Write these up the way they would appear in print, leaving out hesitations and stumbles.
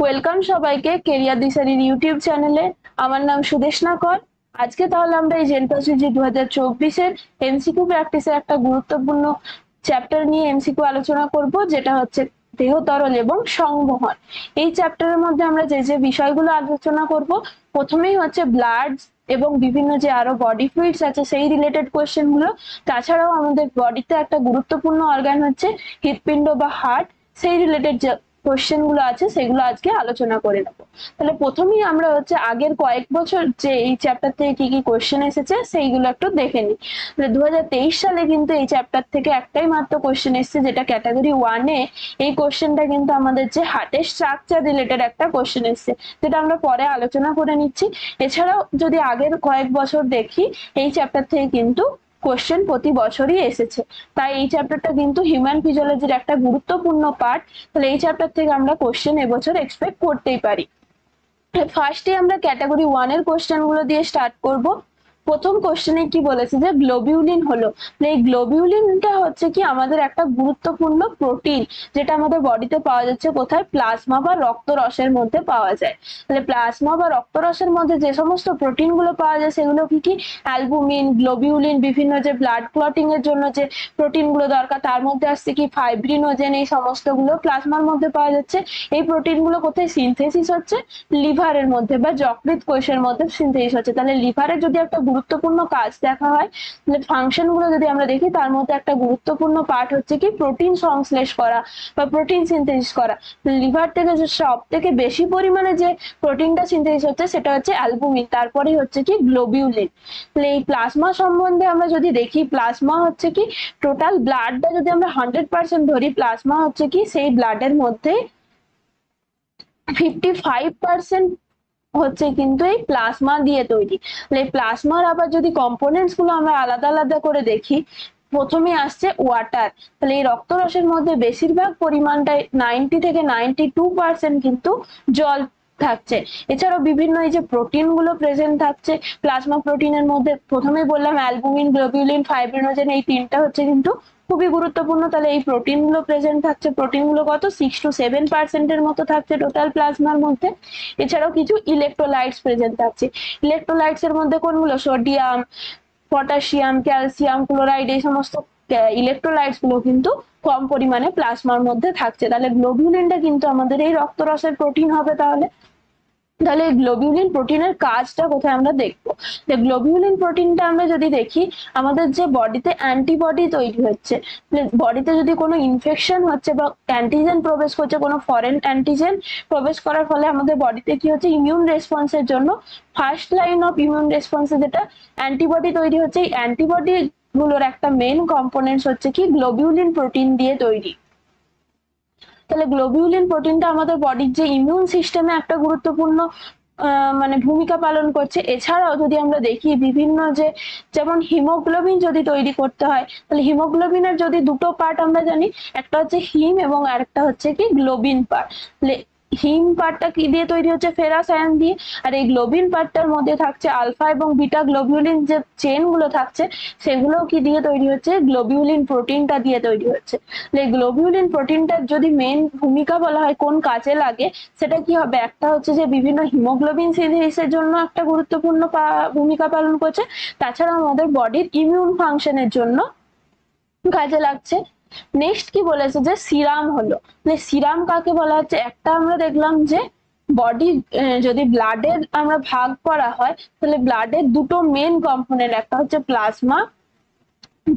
Welcome সবাইকে career দিশারির YouTube চ্যানেলে। আমার নাম সুদেশনা কর। আজকে তাহলে আমরা এই জেনপাসিজি 2024-এর এমসিকিউ প্র্যাকটিসের একটা গুরুত্বপূর্ণ চ্যাপ্টার নিয়ে এমসিকিউ আলোচনা করব, যেটা হচ্ছে দেহ তরল এবং সংবহন। এই চ্যাপ্টারের মধ্যে আমরা যে যে বিষয়গুলো আলোচনা করব, প্রথমেই হচ্ছে ব্লাড এবং বিভিন্ন যে আরো বডি ফ্লুইডস আছে সেই রিলেটেড কোয়েশ্চেন গুলো। তাছাড়াও আমাদের বডিতে একটা গুরুত্বপূর্ণ অর্গান হচ্ছে হৃৎপিণ্ড বা হার্ট, সেই রিলেটেড যে কোশ্চেন গুলো আছে সেগুলো আজকে আলোচনা করে নেবো। তাহলে প্রথমেই আমরা হচ্ছে আগের কয়েক বছর যে এই চ্যাপ্টার থেকে কি কি কোশ্চেন এসেছে সেইগুলো একটু দেখে নিই। 2023 সালে কিন্তু এই চ্যাপ্টার থেকে একটাই মাত্র কোশ্চেন এসেছে, যেটা ক্যাটাগরি 1-এ। এই কোশ্চেনটা কিন্তু আমাদের যে হার্টের স্ট্রাকচার রিলেটেড একটা কোশ্চেন এসেছে, যেটা আমরা পরে আলোচনা করে নিচ্ছি। এছাড়াও যদি আগের কয়েক বছর দেখি, এই চ্যাপ্টার থেকে কিন্তু কোশ্চেন প্রতি বছরই এসেছে। তাই এই চ্যাপ্টারটা কিন্তু হিউম্যান ফিজিওলজির একটা গুরুত্বপূর্ণ পার্ট। তাহলে এই চ্যাপ্টার থেকে আমরা কোশ্চেন এবছর এক্সপেক্ট করতেই পারি। ফার্স্টে আমরা ক্যাটাগরি 1-এর কোশ্চেন গুলো দিয়ে স্টার্ট করব। প্রথম কোশ্চেনে কি বলেছে যে গ্লোবিউলিন হলো। এই গ্লোবিউলিনটা হচ্ছে কি আমাদের একটা গুরুত্বপূর্ণ প্রোটিন, যেটা আমাদের বডিতে পাওয়া যাচ্ছে কোথায়, প্লাজমা বা রক্তরসের মধ্যে পাওয়া যায়। তাহলে প্লাজমা বা রক্তরসের মধ্যে যে সমস্ত প্রোটিন গুলো পাওয়া যায় সেগুলো কি কি, অ্যালবুমিন, গ্লোবিউলিন, বিভিন্ন যে ব্লাড ক্লটিং এর জন্য যে প্রোটিন গুলো দরকার তার মধ্যে আসছে কি ফাইব্রিনোজেন, এই সমস্ত গুলো প্লাজমার মধ্যে পাওয়া যাচ্ছে। এই প্রোটিন গুলো কোথায় সিনথেসিস হচ্ছে, লিভারের মধ্যে বা যকৃৎ কোষের মধ্যে সিনথেসিস হচ্ছে। তাহলে লিভারের যদি একটা গুরুত্বপূর্ণ কাজ দেখা হয়, তাহলে ফাংশন গুলো যদি আমরা দেখি, তার মধ্যে একটা গুরুত্বপূর্ণ পার্ট হচ্ছে কি প্রোটিন সংশ্লেষ করা বা প্রোটিন সিনথেসিস করা। লিভার থেকে যে সব থেকে বেশি পরিমাণে যে প্রোটিনটা সিনথেসিস হচ্ছে সেটা হচ্ছে অ্যালবুমিন, তারপরে হচ্ছে কি গ্লোবিউলিন। তাহলে এই প্লাজমা সম্বন্ধে আমরা যদি দেখি, প্লাজমা হচ্ছে কি টোটাল ব্লাডটা যদি আমরা 100% ধরি, প্লাজমা হচ্ছে কি সেই ব্লাডের মধ্যে 55% হচ্ছে কিন্তু এই প্লাজমা দিয়ে তৈরি। এই প্লাজমার আবার যদি কম্পোনেন্টস গুলো আমরা আলাদা আলাদা করে দেখি, প্রথমে আসছে ওয়াটার। তাহলে এই রক্তরসের মধ্যে বেশিরভাগ পরিমাণটাই 90 থেকে 92% কিন্তু জল থাকছে। এছাড়াও বিভিন্ন এই যে প্রোটিন গুলো প্রেজেন্ট থাকছে প্লাজমা প্রোটিনের মধ্যে, প্রথমেই বললাম অ্যালবুমিন, গ্লোবিউলিন, ফাইব্রিনোজেন, এই তিনটা হচ্ছে কিন্তু খুবই গুরুত্বপূর্ণ। তাহলে এই প্রোটিন গুলো প্রেজেন্ট থাকছে, প্রোটিন গুলো কত 6 to 7% এর মতো থাকছে টোটাল প্লাজমার মধ্যে। এছাড়াও কিছু ইলেকট্রোলাইটস প্রেজেন্ট থাকছে। ইলেকট্রোলাইটস এর মধ্যে কোনগুলো, সোডিয়াম, পটাশিয়াম, ক্যালসিয়াম, ক্লোরাইড, এই সমস্ত ইলেকট্রোলাইটস গুলো কিন্তু কম পরিমাণে প্লাজমার মধ্যে থাকছে। তাহলে গ্লোবিউলিনটা কিন্তু আমাদের এই রক্তরসের প্রোটিন হবে। তাহলে গ্লোবিউলিন প্রোটিনের কাজটা কোথায় আমরা দেখবো। গ্লোবিউলিন প্রোটিনটা আমরা যদি দেখি, আমাদের যে বডিতে অ্যান্টিবডি তৈরি হচ্ছে, বডিতে যদি কোনো ইনফেকশন হচ্ছে বা অ্যান্টিজেন প্রবেশ করছে, কোনো ফরেন অ্যান্টিজেন প্রবেশ করার ফলে আমাদের বডিতে কি হচ্ছে, ইমিউন রেসপন্সের জন্য ফার্স্ট লাইন অফ ইমিউন রেসপন্সে যেটা অ্যান্টিবডি তৈরি হচ্ছে, এই অ্যান্টিবডি গুলোর একটা মেন কম্পোনেন্টস হচ্ছে কি গ্লোবিউলিন প্রোটিন দিয়ে তৈরি। তাহলে গ্লোবিউলিন প্রোটিনটা আমাদের বডির যে ইমিউন সিস্টেমে একটা গুরুত্বপূর্ণ মানে ভূমিকা পালন করছে। এছাড়াও যদি আমরা দেখি বিভিন্ন যে, যেমন হিমোগ্লোবিন যদি তৈরি করতে হয়, তাহলে হিমোগ্লোবিনের যদি দুটো পার্ট আমরা জানি, একটা হচ্ছে হিম এবং আরেকটা হচ্ছে কি গ্লোবিন পার্ট। হিম পার্টটা কি দিয়ে তৈরি হচ্ছে, ফেরাস আয়ন দিয়ে। আর এই গ্লোবিন পার্টটার মধ্যে থাকছে আলফা এবং বিটা গ্লোবিউলিন যে চেন গুলো থাকছে, সেগুলো কি দিয়ে তৈরি হচ্ছে, গ্লোবিউলিন প্রোটিনটা দিয়ে তৈরি হচ্ছে। এই গ্লোবিউলিন প্রোটিনটার যদি মেন ভূমিকা বলা হয় কোন কাজে লাগে, সেটা কি হবে, একটা হচ্ছে যে বিভিন্ন হিমোগ্লোবিন সিনথেসিসের জন্য একটা গুরুত্বপূর্ণ ভূমিকা পালন করছে। তাছাড়া আমাদের বডির ইমিউন ফাংশনের জন্য কাজে লাগছে। নেক্সট কি বলেছে যে সিরাম হলো। সিরাম কাকে বলা হচ্ছে, একটা আমরা দেখলাম যে বডি যদি ব্লাডের আমরা ভাগ করা হয়, তাহলে ব্লাডের দুটো মেন কম্পোনেন্ট, একটা হচ্ছে প্লাজমা,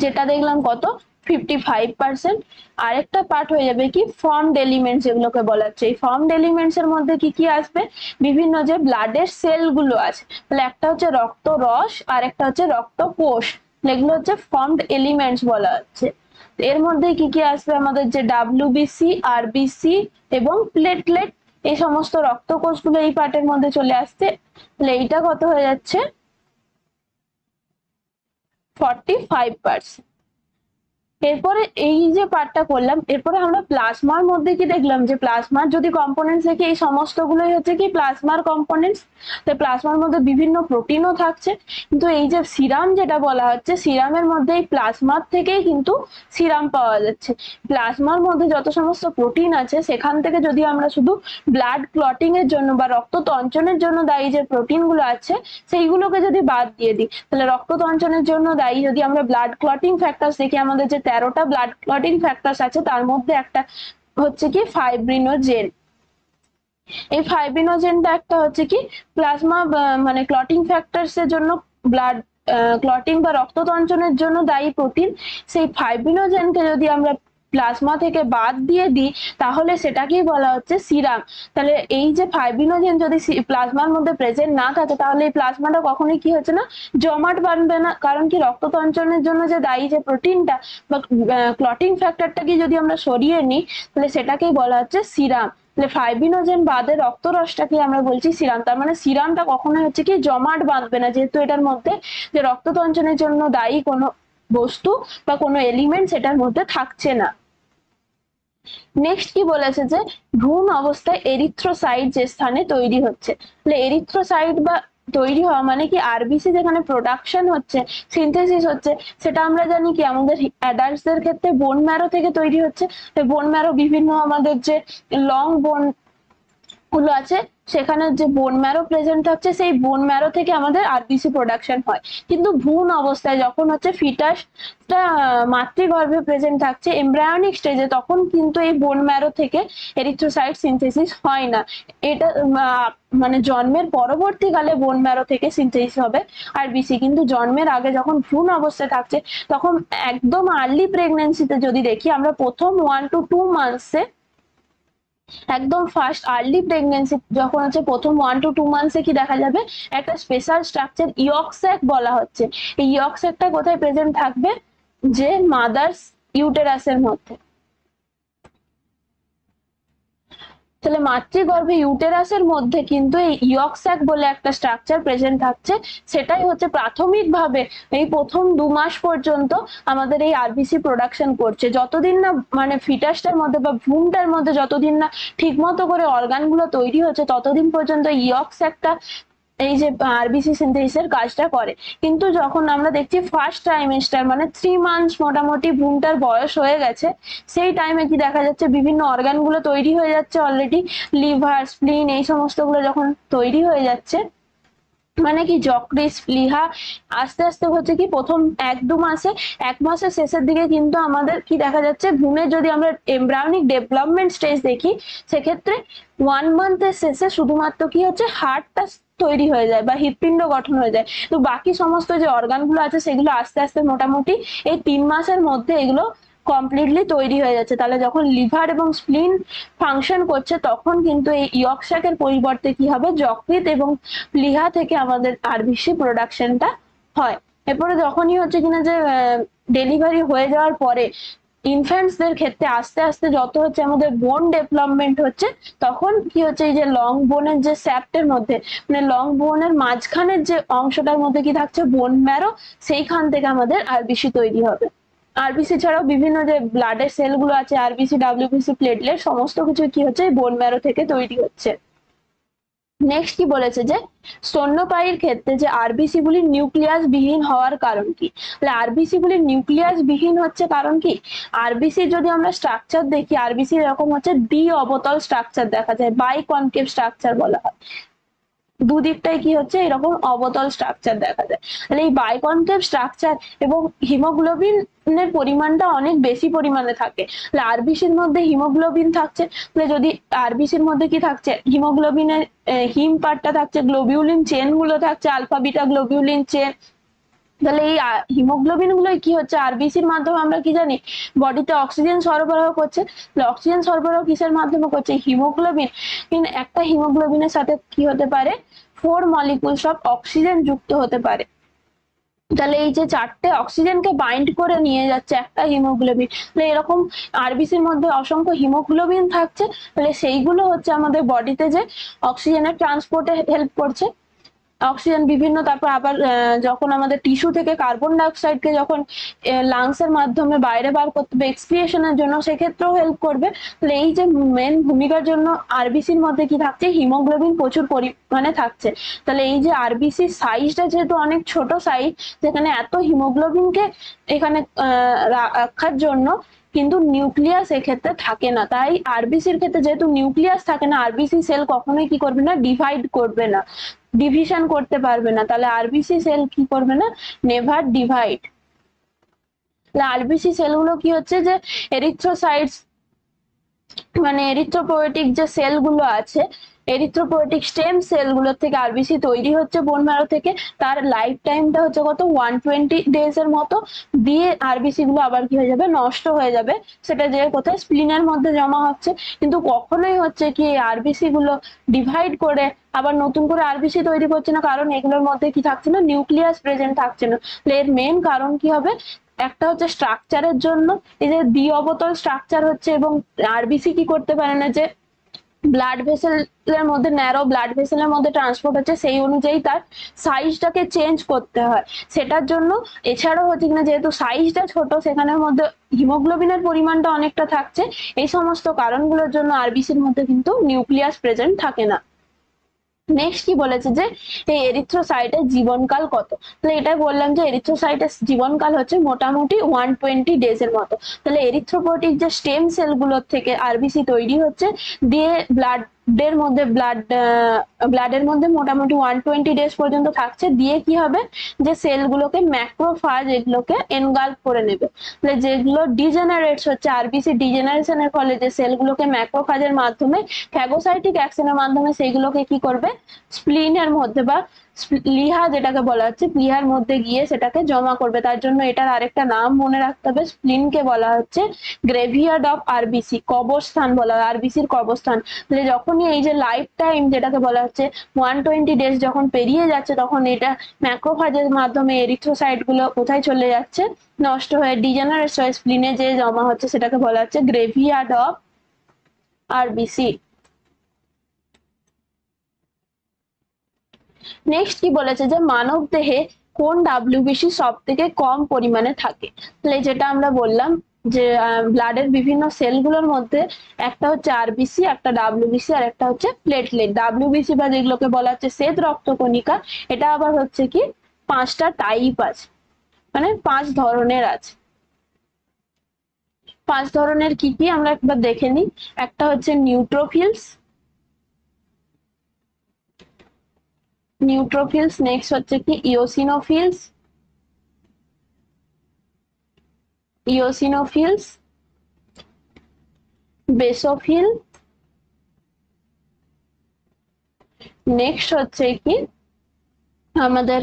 যেটা দেখলাম কত 55%, আরেকটা পার্ট হয়ে যাবে কি ফর্মড এলিমেন্টস, যেগুলোকে বলা হচ্ছে। এই ফর্মড এলিমেন্টস এর মধ্যে কি কি আসবে, বিভিন্ন যে ব্লাডের সেল গুলো আছে, তাহলে একটা হচ্ছে রক্ত রস আর একটা হচ্ছে রক্ত কোষ, এগুলো হচ্ছে ফর্মড এলিমেন্টস বলা হচ্ছে। এর মধ্যে কি কি আসবে, আমাদের যে ডাব্লিউবিসি, আরবিসি এবং প্লেটলেট, এই সমস্ত রক্ত কোষগুলো এই পার্টের মধ্যে চলে আসছে। তাহলে এইটা কত হয়ে যাচ্ছে 45%। এরপরে এই যে পার্টটা করলাম, এরপরে আমরা প্লাজমার মধ্যে কি দেখলাম যে প্লাজমার যদি কম্পোনেন্টস দেখি এই সমস্তগুলোই হচ্ছে কি প্লাজমার কম্পোনেন্টস। তো প্লাজমার মধ্যে বিভিন্ন প্রোটিনও থাকছে, কিন্তু এই যে সিরাম যেটা বলা হচ্ছে সিরামের মধ্যে এই প্লাজমার থেকেই কিন্তু সিরাম পাওয়া যাচ্ছে। প্লাজমার মধ্যে যত সমস্ত প্রোটিন আছে সেখান থেকে যদি আমরা শুধু ব্লাড ক্লটিং এর জন্য বা রক্ত তঞ্চনের জন্য দায়ী যে প্রোটিন গুলো আছে সেইগুলোকে যদি বাদ দিয়ে দিই, তাহলে রক্ত তঞ্চনের জন্য দায়ী যদি আমরা ব্লাড ক্লটিং ফ্যাক্টরস দেখি, আমাদের যে 13টা ব্লাড ক্লটিং ফ্যাক্টরস আছে তার মধ্যে একটা হচ্ছে কি ফাইব্রিনোজেন। এই ফাইব্রিনোজেনটা একটা হচ্ছে কি প্লাজমা মানে ক্লটিং ফ্যাক্টরস এর জন্য ব্লাড ক্লটিং বা রক্ত তঞ্চনের জন্য দায়ী প্রোটিন। সেই ফাইব্রিনোজেনকে যদি আমরা প্লাজমা থেকে বাদ দিয়ে দিই তাহলে সেটাকেই বলা হচ্ছে সিরাম। তাহলে এই যে ফাইব্রিনোজেন যদি প্লাজমার মধ্যে প্রেজেন্ট না থাকে তাহলে এই প্লাজমাটা কখনোই কি হচ্ছে না জমাট বাঁধবে না, কারণ কি রক্ত তঞ্চনের জন্য যে দায়ী যে প্রোটিনটা বা ক্লটিং ফ্যাক্টরটাকে যদি আমরা সরিয়ে নিই তাহলে সেটাকেই বলা হচ্ছে সিরাম। তাহলে ফাইব্রিনোজেন বাদে রক্তরসটাকে আমরা বলছি সিরাম। তার মানে সিরামটা কখনোই হচ্ছে কি জমাট বাঁধবে না, যেহেতু এটার মধ্যে যে রক্ত তঞ্চনের জন্য দায়ী কোনো বস্তু বা কোনো এলিমেন্ট সেটার মধ্যে থাকছে না। নেক্সট কি বলেছে যে ভ্রূণ অবস্থায় এরিথ্রোসাইট যে স্থানে তৈরি হচ্ছে। তাহলে এরিথ্রোসাইট বা তৈরি হওয়া মানে কি আরবিসি যেখানে প্রোডাকশন হচ্ছে, সিনথেসিস হচ্ছে, সেটা আমরা জানি কি আমাদের অ্যাডাল্টসদের ক্ষেত্রে বোন ম্যারো থেকে তৈরি হচ্ছে। বোন ম্যারো বিভিন্ন আমাদের যে লং বোন গুলো আছে সেখানে যে বোন ম্যারো প্রেজেন্ট থাকছে সেই বোন ম্যারো থেকে আমাদের আরবিসি প্রোডাকশন হয়। কিন্তু ভ্রূণ অবস্থায় যখন হচ্ছে ফিটাসটা মাতৃগর্ভে প্রেজেন্ট থাকছে এমব্রায়োনিক স্টেজে, তখন কিন্তু এই বোন ম্যারো থেকে এরিথ্রোসাইট সিনথেসিস হয় না। এটা মানে জন্মের পরবর্তীকালে বোন ম্যারো থেকে সিনথেসিস হবে আরবিসি, কিন্তু জন্মের আগে যখন ভ্রূণ অবস্থায় থাকছে তখন একদম আর্লি প্রেগনেন্সিতে যদি দেখি আমরা প্রথম 1 to 2 মান্থসে, একদম ফার্স্ট আর্লি প্রেগনেন্সি যখন হচ্ছে প্রথম 1 to 2 মান্থসে কি দেখা যাবে একটা স্পেশাল স্ট্রাকচার ইয়ক স্যাক বলা হচ্ছে। এই ইয়ক স্যাকটা কোথায় প্রেজেন্ট থাকবে, যে মাদার্স ইউটেরাসের মধ্যে। তাহলে মাতৃগর্ভে ইউটেরাসের মধ্যে কিন্তু এই ইয়ক স্যাক বলে একটা স্ট্রাকচার প্রেজেন্ট থাকছে, সেটাই হচ্ছে প্রাথমিকভাবে এই প্রথম 2 মাস পর্যন্ত আমাদের এই আরবিসি প্রোডাকশন করছে। যতদিন না মানে ফিটাসটার মধ্যে বা ভ্রূণটার মধ্যে যতদিন না ঠিক মতো করে অর্গানগুলো তৈরি হচ্ছে ততদিন পর্যন্ত ইয়ক স্যাকটা এই যে আরবিসি সিনথেসিসের কাজটা করে। কিন্তু যখন আমরা দেখছি ফার্স্ট ট্রাইমেস্টার মানে 3 মান্থস মোটামুটি ভ্রূণটার বয়স হয়ে গেছে, সেই টাইমে কি দেখা যাচ্ছে বিভিন্ন অর্গানগুলো তৈরি হয়ে যাচ্ছে অলরেডি, লিভার স্প্লিন এই সমস্তগুলো যখন তৈরি হয়ে যাচ্ছে, মানে কি যকৃৎ প্লীহা আস্তে আস্তে হচ্ছে কি প্রথম 1-2 মাসে, 1 মাসের শেষের দিকে কিন্তু আমাদের কি দেখা যাচ্ছে ভ্রূণের যদি আমরা এমব্রায়োনিক ডেভেলপমেন্ট স্টেজ দেখি সেক্ষেত্রে 1 মান্থের শেষে শুধুমাত্র কি হচ্ছে হার্টটা তৈরি হয়ে যায় বা হৃৎপিণ্ড গঠন হয়ে যায়। তো বাকি সমস্ত যে অর্গানগুলো আছে সেগুলো আস্তে আস্তে মোটামুটি এই 3 মাসের মধ্যে এগুলো কমপ্লিটলি তৈরি হয়ে যাচ্ছে। তাহলে যখন লিভার এবং স্প্লিন ফাংশন করছে তখন কিন্তু এই ইয়ক স্যাকের পরিবর্তে কি হবে যকৃৎ এবং প্লীহা থেকে আমাদের আরবিসি প্রোডাকশনটা হয়। এরপরে যখনই হচ্ছে কিনা যে ডেলিভারি হয়ে যাওয়ার পরে ইনফ্যান্টসদের ক্ষেত্রে আস্তে আস্তে যত হচ্ছে আমাদের বোন ডেভেলপমেন্ট হচ্ছে তখন কি হচ্ছে এই যে লং বোনের যে স্যাপ্টের মধ্যে মানে লং বোনের মাঝখানের যে অংশটার মধ্যে কি থাকছে বোন ম্যারো, সেইখান থেকে আমাদের আরবিসি তৈরি হবে। আরবিসি ছাড়াও বিভিন্ন যে ব্লাডের সেলগুলো আছে আরবিসি, ডাব্লিউবিসি, প্লেটলেট সমস্ত কিছু কি হচ্ছে বোন ম্যারো থেকে তৈরি হচ্ছে। নেক্সট কি বলেছে যে স্তন্যপায়ীর ক্ষেত্রে যে আরবিসি গুলি নিউক্লিয়াস বিহীন হওয়ার কারণ কি। তাহলে আরবিসি গুলি নিউক্লিয়াস বিহীন হচ্ছে কারণ কি, আরবিসি যদি আমরা স্ট্রাকচার দেখি আরবিসি এরকম হচ্ছে দ্বি অবতল স্ট্রাকচার দেখা যায়, বাই কনকেভ স্ট্রাকচার বলা হয়। দুদিকটাই কি হচ্ছে এরকম অবতল স্ট্রাকচার দেখা যায়। তাহলে এই বাইকনকেভ স্ট্রাকচার এবং হিমোগ্লোবিনের পরিমাণটা অনেক বেশি পরিমাণে থাকে। তাহলে আরবিসির মধ্যে হিমোগ্লোবিন থাকছে, তাহলে যদি আরবিসির মধ্যে কি থাকছে হিমোগ্লোবিনের হিম পার্টটা থাকছে, গ্লোবিউলিন চেন গুলো থাকছে, আলফা বিটা গ্লোবিউলিন চেন। তাহলে এই হিমোগ্লোবিন গুলোই কি হচ্ছে আরবিসির মাধ্যমে আমরা কি জানি বডিতে অক্সিজেন সরবরাহ করছে। অক্সিজেন সরবরাহ কিসের মাধ্যমে করছে, হিমোগ্লোবিন। একটা হিমোগ্লোবিনের সাথে কি হতে পারে 4 মলিকুলস অফ অক্সিজেন যুক্ত হতে পারে। তাহলে এই যে 4টে অক্সিজেনকে বাইন্ড করে নিয়ে যাচ্ছে একটা হিমোগ্লোবিন, তাহলে এরকম আরবিসির মধ্যে অসংখ্য হিমোগ্লোবিন থাকছে, তাহলে সেইগুলো হচ্ছে আমাদের বডিতে যে অক্সিজেনের ট্রান্সপোর্টে হেল্প করছে। অক্সিজেন বিভিন্ন, তারপর আবার যখন আমাদের টিস্যু থেকে কার্বন ডাইঅক্সাইডকে যখন লাংসের মাধ্যমে বাইরে বার করতে হবে এক্সপিরেশনের জন্য, সেক্ষেত্রেও হেল্প করবে। তাহলে এই যে মেন ভূমিকার জন্য আরবিসির মধ্যে কি থাকছে, হিমোগ্লোবিন প্রচুর পরিমাণে থাকছে। তাহলে এই যে আরবিসির সাইজটা যেহেতু অনেক ছোট সাইজ, যেখানে এত হিমোগ্লোবিনকে এখানে রাখার জন্য কিন্তু নিউক্লিয়াস এক্ষেত্রে থাকে না। তাই আরবিসির ক্ষেত্রে যেহেতু নিউক্লিয়াস থাকে না, আরবিসি সেল কখনোই কি করবে না, ডিভাইড করবে না, ডিভিশন করতে পারবে না। তাহলে আরবিসি সেল কি করবে না, নেভার ডিভাইড। তাহলে আরবিসি সেলগুলো কি হচ্ছে যে এরিথ্রোসাইটস মানে এরিথ্রোপোয়েটিক যে সেলগুলো আছে, এরিথ্রোপোয়েটিক স্টেম সেলগুলোর থেকে আরবিসি তৈরি হচ্ছে বোন ম্যারো থেকে। তার লাইফ টাইমটা হচ্ছে কত, 120 ডেজ এর মতো। দিয়ে আরবিসি গুলো আবার কি হয়ে যাবে, নষ্ট হয়ে যাবে। সেটা যে কোথায়, স্প্লিনের মধ্যে জমা হচ্ছে। কিন্তু কখনোই হচ্ছে কি আরবিসি গুলো ডিভাইড করে আবার নতুন করে আরবিসি তৈরি করছে না, কারণ এগুলোর মধ্যে কি থাকছে না, নিউক্লিয়াস প্রেজেন্ট থাকছে না। এর মেন কারণ কি হবে, একটা হচ্ছে স্ট্রাকচারের জন্য, এই যে দ্বি অবতল স্ট্রাকচার হচ্ছে, এবং আরবিসি কি করতে পারে না, যে ব্লাড ভেসেলের মধ্যে, ন্যারো ব্লাড ভেসেলের মধ্যে ট্রান্সপোর্ট হচ্ছে, সেই অনুযায়ী তার সাইজটাকে চেঞ্জ করতে হয়। সেটার জন্য এছাড়াও হচ্ছে কিনা, যেহেতু সাইজটা ছোট, সেখানের মধ্যে হিমোগ্লোবিনের পরিমাণটা অনেকটা থাকছে। এই সমস্ত কারণগুলোর জন্য আরবিসির মধ্যে কিন্তু নিউক্লিয়াস প্রেজেন্ট থাকে না। নেক্সট কি বলেছে যে এই এরিথ্রোসাইটের জীবনকাল কত। তাহলে এটাই বললাম যে এরিথ্রোসাইটের জীবনকাল হচ্ছে মোটামুটি 120 ডেজ এর মতো। তাহলে এরিথ্রোপোয়েটিক যে স্টেম সেলগুলোর থেকে আরবিসি তৈরি হচ্ছে, দিয়ে ব্লাডের মধ্যে মোটামুটি 120 ডেজ পর্যন্ত থাকছে। দিয়ে কি হবে, যে সেলগুলোকে ম্যাক্রোফাজ এগুলোকে এনগাল্ফ করে নেবে। তাহলে যেগুলো ডিজেনারেটস হচ্ছে, আরবিসি ডিজেনারেশনের ফলে যে সেলগুলোকে ম্যাক্রোফাজের মাধ্যমে, ফ্যাগোসাইটিক অ্যাকশনের মাধ্যমে সেইগুলোকে কি করবে, স্প্লিনের মধ্যে বা লিহা যেটাকে বলা হচ্ছে, প্লিহার মধ্যে গিয়ে সেটাকে জমা করবে। তার জন্য এটার আরেকটা নাম মনে রাখতে হবে, স্প্লিনকে বলা হচ্ছে গ্রেভিয়ার্ড অফ আরবিসি, কবরস্থান বলা হয়, আরবিসির কবরস্থান। তাহলে যখনই এই যে লাইফ টাইম যেটাকে বলা হচ্ছে 120 ডেজ যখন পেরিয়ে যাচ্ছে, তখন এটা ম্যাক্রোফাজের মাধ্যমে এরিথ্রোসাইট গুলো কোথায় চলে যাচ্ছে, নষ্ট হয়ে ডিজেনারেট হয়ে স্প্লিনে যে জমা হচ্ছে, সেটাকে বলা হচ্ছে গ্রেভিয়ার্ড অফ আরবিসি। নেক্সট কি বলেছে যে মানব দেহে কোন ডাব্লিউবিসি সব থেকে কম পরিমাণে থাকে। তাহলে যেটা আমরা বললাম যে ব্লাডের বিভিন্ন সেলগুলোর মধ্যে একটা হচ্ছে আরবিসি, একটা ডাব্লিউবিসি, আর একটা হচ্ছে প্লেটলেট। ডাব্লিউবিসি বা যেগুলোকে বলা হচ্ছে শ্বেত রক্তকণিকা, এটা আবার হচ্ছে কি 5টা টাইপ আছে, মানে 5 ধরনের আছে। 5 ধরনের কি কি আমরা একবার দেখে নিই। একটা হচ্ছে নিউট্রোফিলস, নেক্সট হচ্ছে কি ইওসিনোফিলস, বেসোফিল, নেক্সট হচ্ছে কি আমাদের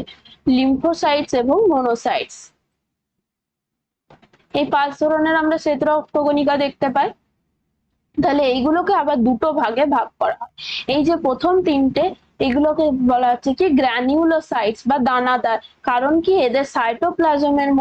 লিম্ফোসাইটস এবং মোনোসাইটস। এই 5 ধরনের আমরা শ্বেত রক্তকণিকা দেখতে পাই। তাহলে এইগুলোকে আবার দুটো ভাগে ভাগ করা হয়। এই যে প্রথম 3টে, এগুলোকে বলা হচ্ছে কি গ্র্যানিউলোসাইটস বা দানাদার। কারণ কি, এদের সাইটোপ্লাজমের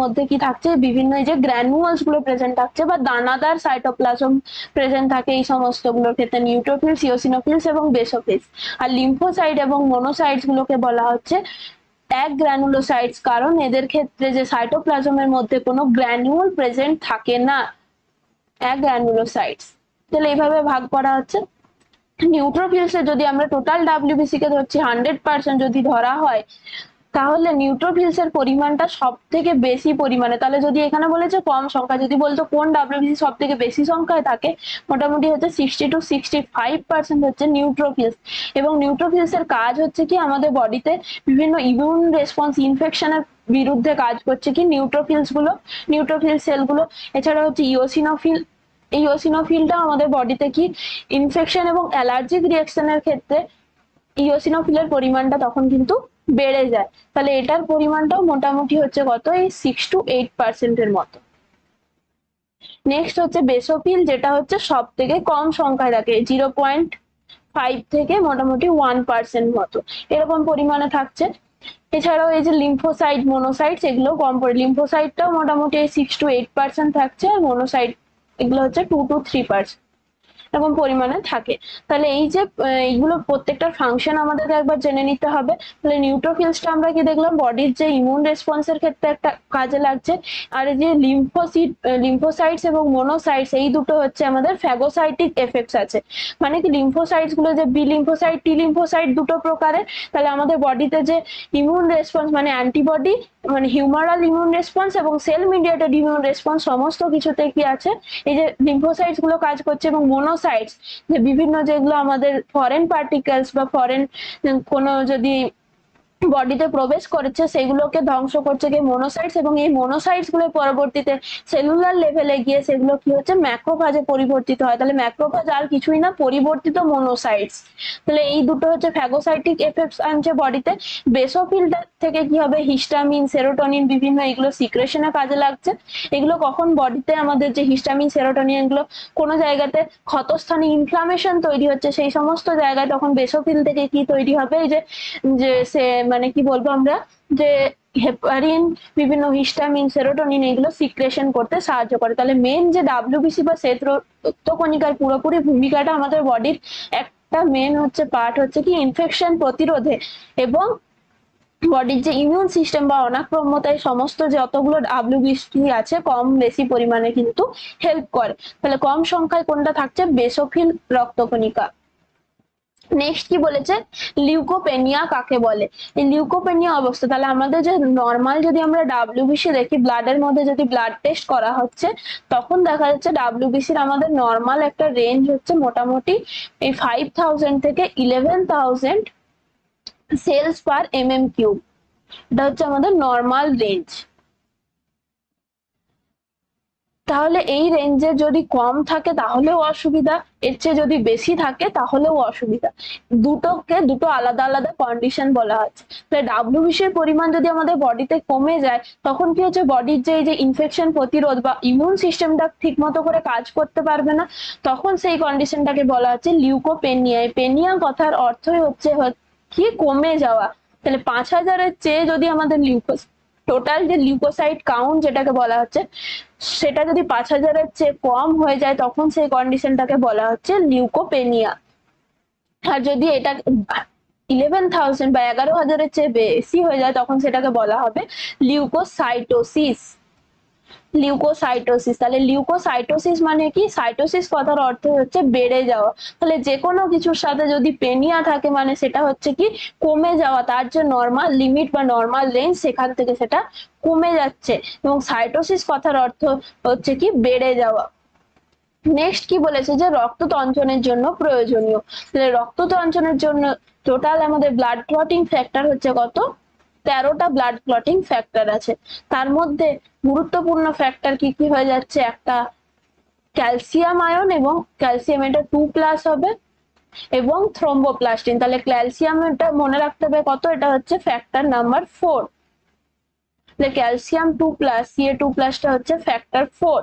মধ্যে কি থাকছে, বিভিন্ন এই যে গ্র্যানুয়ালস গুলো প্রেজেন্ট থাকছে, বা দানাদার সাইটোপ্লাজম প্রেজেন্ট থাকে এই সমস্ত গুলোর ক্ষেত্রে, নিউট্রোফিলস, ইওসিনোফিলস এবং বেসোফিলস। আর লিম্ফোসাইট এবং মোনোসাইটস গুলোকে বলা হচ্ছে এক গ্র্যানুলোসাইটস, কারণ এদের ক্ষেত্রে যে সাইটোপ্লাজমের মধ্যে কোনো গ্র্যানুল প্রেজেন্ট থাকে না, এক গ্র্যানুলোসাইটস। তাহলে এইভাবে ভাগ করা হচ্ছে। নিউট্রোফিলসে যদি আমরা টোটাল ডাব্লিউবিসি কে ধরছি 100% যদি ধরা হয়, তাহলে নিউট্রোফিলস এর পরিমাণটা সব থেকে বেশি পরিমাণে। তাহলে যদি এখানে বলেছে কম সংখ্যা, যদি বলতো কোন ডাব্লিউবিসি সব থেকে বেশি সংখ্যায় থাকে, মোটামুটি হচ্ছে 60 to 65% হচ্ছে নিউট্রোফিলস। এবং নিউট্রোফিলস এর কাজ হচ্ছে কি, আমাদের বডিতে বিভিন্ন ইমিউন রেসপন্স, ইনফেকশনের বিরুদ্ধে কাজ করছে কি নিউট্রোফিলস সেলগুলো। এছাড়া হচ্ছে ইওসিনোফিল, এই ইওসিনোফিলটা আমাদের বডিতে কি ইনফেকশন এবং অ্যালার্জিক রিঅ্যাকশনের ক্ষেত্রে ইওসিনোফিলের পরিমাণটা তখন কিন্তু বেড়ে যায়। তাহলে এটার পরিমাণটাও মোটামুটি হচ্ছে কত, এই 6 to 8% এর মতো। নেক্সট হচ্ছে বেসোফিল, যেটা হচ্ছে সব থেকে কম সংখ্যায় থাকে, 0.5 থেকে মোটামুটি 1% মতো এরকম পরিমাণে থাকছে। এছাড়াও এই যে লিম্ফোসাইট, মোনোসাইটস, এগুলো কম পড়ে। লিম্ফোসাইটটাও মোটামুটি 6 to 8% থাকছে, আর মোনোসাইট এগুলো হচ্ছে 2 to 3%। এরকম পরিমাণে থাকে। তাহলে এই যে এইগুলো প্রত্যেকটার ফাংশন আমাদেরকে একবার জেনে নিতে হবে। তাহলে নিউট্রোফিলসটা আমরা কি দেখলাম, বডির যে ইমিউন রেসপন্সের ক্ষেত্রে একটা কাজে লাগছে। আর এই যে লিম্ফোসাইটস এবং মোনোসাইটস, এই দুটো হচ্ছে আমাদের ফ্যাগোসাইটিক এফেক্টস আছে। মানে কি লিম্ফোসাইটস গুলো যে বি লিম্ফোসাইট টি লিম্ফোসাইট দুটো প্রকারের। তাহলে আমাদের বডিতে যে ইমিউন রেসপন্স মানে অ্যান্টিবডি মানে হিউমারাল ইমিউন রেসপন্স এবং সেল মিডিয়েটেড ইমিউন রেসপন্স সমস্ত কিছুতে কি আছে, এই যে লিম্ফোসাইটস গুলো কাজ করছে। এবং মোনোসাইটস যে বিভিন্ন যেগুলো আমাদের ফরেন পার্টিকেলস বা ফরেন কোনো যদি বডিতে প্রবেশ করেছে সেগুলোকে ধ্বংস করছে কি মোনোসাইটস, এবং এই মোনোসাইটস গুলো পরবর্তীতে সেলুলার লেভেলে গিয়ে সেগুলো কি হচ্ছে ম্যাক্রোফাজে পরিবর্তিত হয়। তাহলে ম্যাক্রোফাজ আর কিছুই না, পরিবর্তিত মোনোসাইটস। তাহলে এই দুটো হচ্ছে ফ্যাগোসাইটিক এফেক্টস আনছে বডিতে। বেসোফিল থেকে কি হবে, হিস্টামিন সেরোটোনিন বিভিন্ন এগুলো সিক্রেশনে কাজে লাগছে। এগুলো কখন বডিতে আমাদের যে হিস্টামিন সেরোটোনিন এগুলো কোনো জায়গাতে ক্ষতস্থানে ইনফ্লামেশন তৈরি হচ্ছে, সেই সমস্ত জায়গায় তখন বেসোফিল থেকে কি তৈরি হবে, এই যে সে মানে কি বলবো আমরা, যে হেপারিন বিভিন্ন হিস্টামিন সেরোটোনিন এগুলো সিক্রেশন করতে সাহায্য করে। তাহলে মেন যে ডাব্লিউবিসি বা শ্বেত রক্তকণিকার পুরোপুরি ভূমিকাটা আমাদের বডির একটা মেন হচ্ছে পার্ট হচ্ছে কি ইনফেকশন প্রতিরোধে এবং বডির যে ইমিউন সিস্টেম বা অনাক্রম্যতায় সমস্ত যতগুলো ডাব্লিউবিসি আছে কম বেশি পরিমাণে কিন্তু হেল্প করে। তাহলে কম সংখ্যায় কোনটা থাকছে, বেসোফিল রক্তকণিকা। নেক্সট কি বলেছে, লিউকোপেনিয়া কাকে বলে। এই লিউকোপেনিয়া অবস্থা, তাহলে আমাদের যে নর্মাল যদি আমরা ডাব্লিউবিসি দেখি, ব্লাডের মধ্যে যদি ব্লাড টেস্ট করা হচ্ছে তখন দেখা যাচ্ছে ডাব্লিউবিসির আমাদের নর্মাল একটা রেঞ্জ হচ্ছে মোটামুটি এই 5000 থেকে 11000 সেলস পার এমএম কিউব। এটা হচ্ছে আমাদের নর্মাল রেঞ্জ। তাহলে এই রেঞ্জে যদি কম থাকে তাহলেও অসুবিধা, এর চেয়ে যদি বেশি থাকে তাহলেও অসুবিধা। দুটো আলাদা আলাদা কন্ডিশন বলা হচ্ছে। তাহলে ডাব্লিউবিসির পরিমাণ যদি আমাদের বডিতে কমে যায় তখন কি হচ্ছে, বডির যে এই যে ইনফেকশন প্রতিরোধ বা ইমিউন সিস্টেমটা ঠিক মতো করে কাজ করতে পারবে না, তখন সেই কন্ডিশনটাকে বলা হচ্ছে লিউকোপেনিয়া। পেনিয়া কথার অর্থই হচ্ছে কি কমে যাওয়া। তাহলে 5000-এর চেয়ে যদি আমাদের টোটাল যে লিউকোসাইট কাউন্ট যেটাকে বলা হচ্ছে সেটা যদি 5000-এর চেয়ে কম হয়ে যায় তখন সেই কন্ডিশনটাকে বলা হচ্ছে লিউকোপেনিয়া। আর যদি এটা 11000 বা 11000-এর চেয়ে বেশি হয়ে যায় তখন সেটাকে বলা হবে লিউকোসাইটোসিস। তাহলে লিউকোসাইটোসিস মানে কি, সাইটোসিস কথার অর্থ হচ্ছে বেড়ে যাওয়া। তাহলে যে কোনো কিছুর সাথে যদি পেনিয়া থাকে মানে সেটা হচ্ছে কি কমে যাওয়া, তার যে নর্মাল লিমিট বা নর্মাল রেঞ্জ সেখান থেকে সেটা কমে যাচ্ছে। এবং সাইটোসিস কথার অর্থ হচ্ছে কি বেড়ে যাওয়া। নেক্সট কি বলেছে, যে রক্ত তঞ্চনের জন্য প্রয়োজনীয়। তাহলে রক্ত তঞ্চনের জন্য টোটাল আমাদের ব্লাড ক্লটিং ফ্যাক্টর হচ্ছে কত, 13টা ব্লাড ক্লটিং ফ্যাক্টর আছে। তার মধ্যে গুরুত্বপূর্ণ ফ্যাক্টর কি কি হয়ে যাচ্ছে, একটা ক্যালসিয়াম আয়ন, এবং ক্যালসিয়াম এটা 2+ হবে, এবং থ্রোম্বোপ্লাস্টিন। তাহলে ক্যালসিয়াম এটা মনে রাখতে হবে কত, এটা হচ্ছে ফ্যাক্টর নাম্বার 4। তাহলে ক্যালসিয়াম 2+, Ca2+টা হচ্ছে ফ্যাক্টর 4।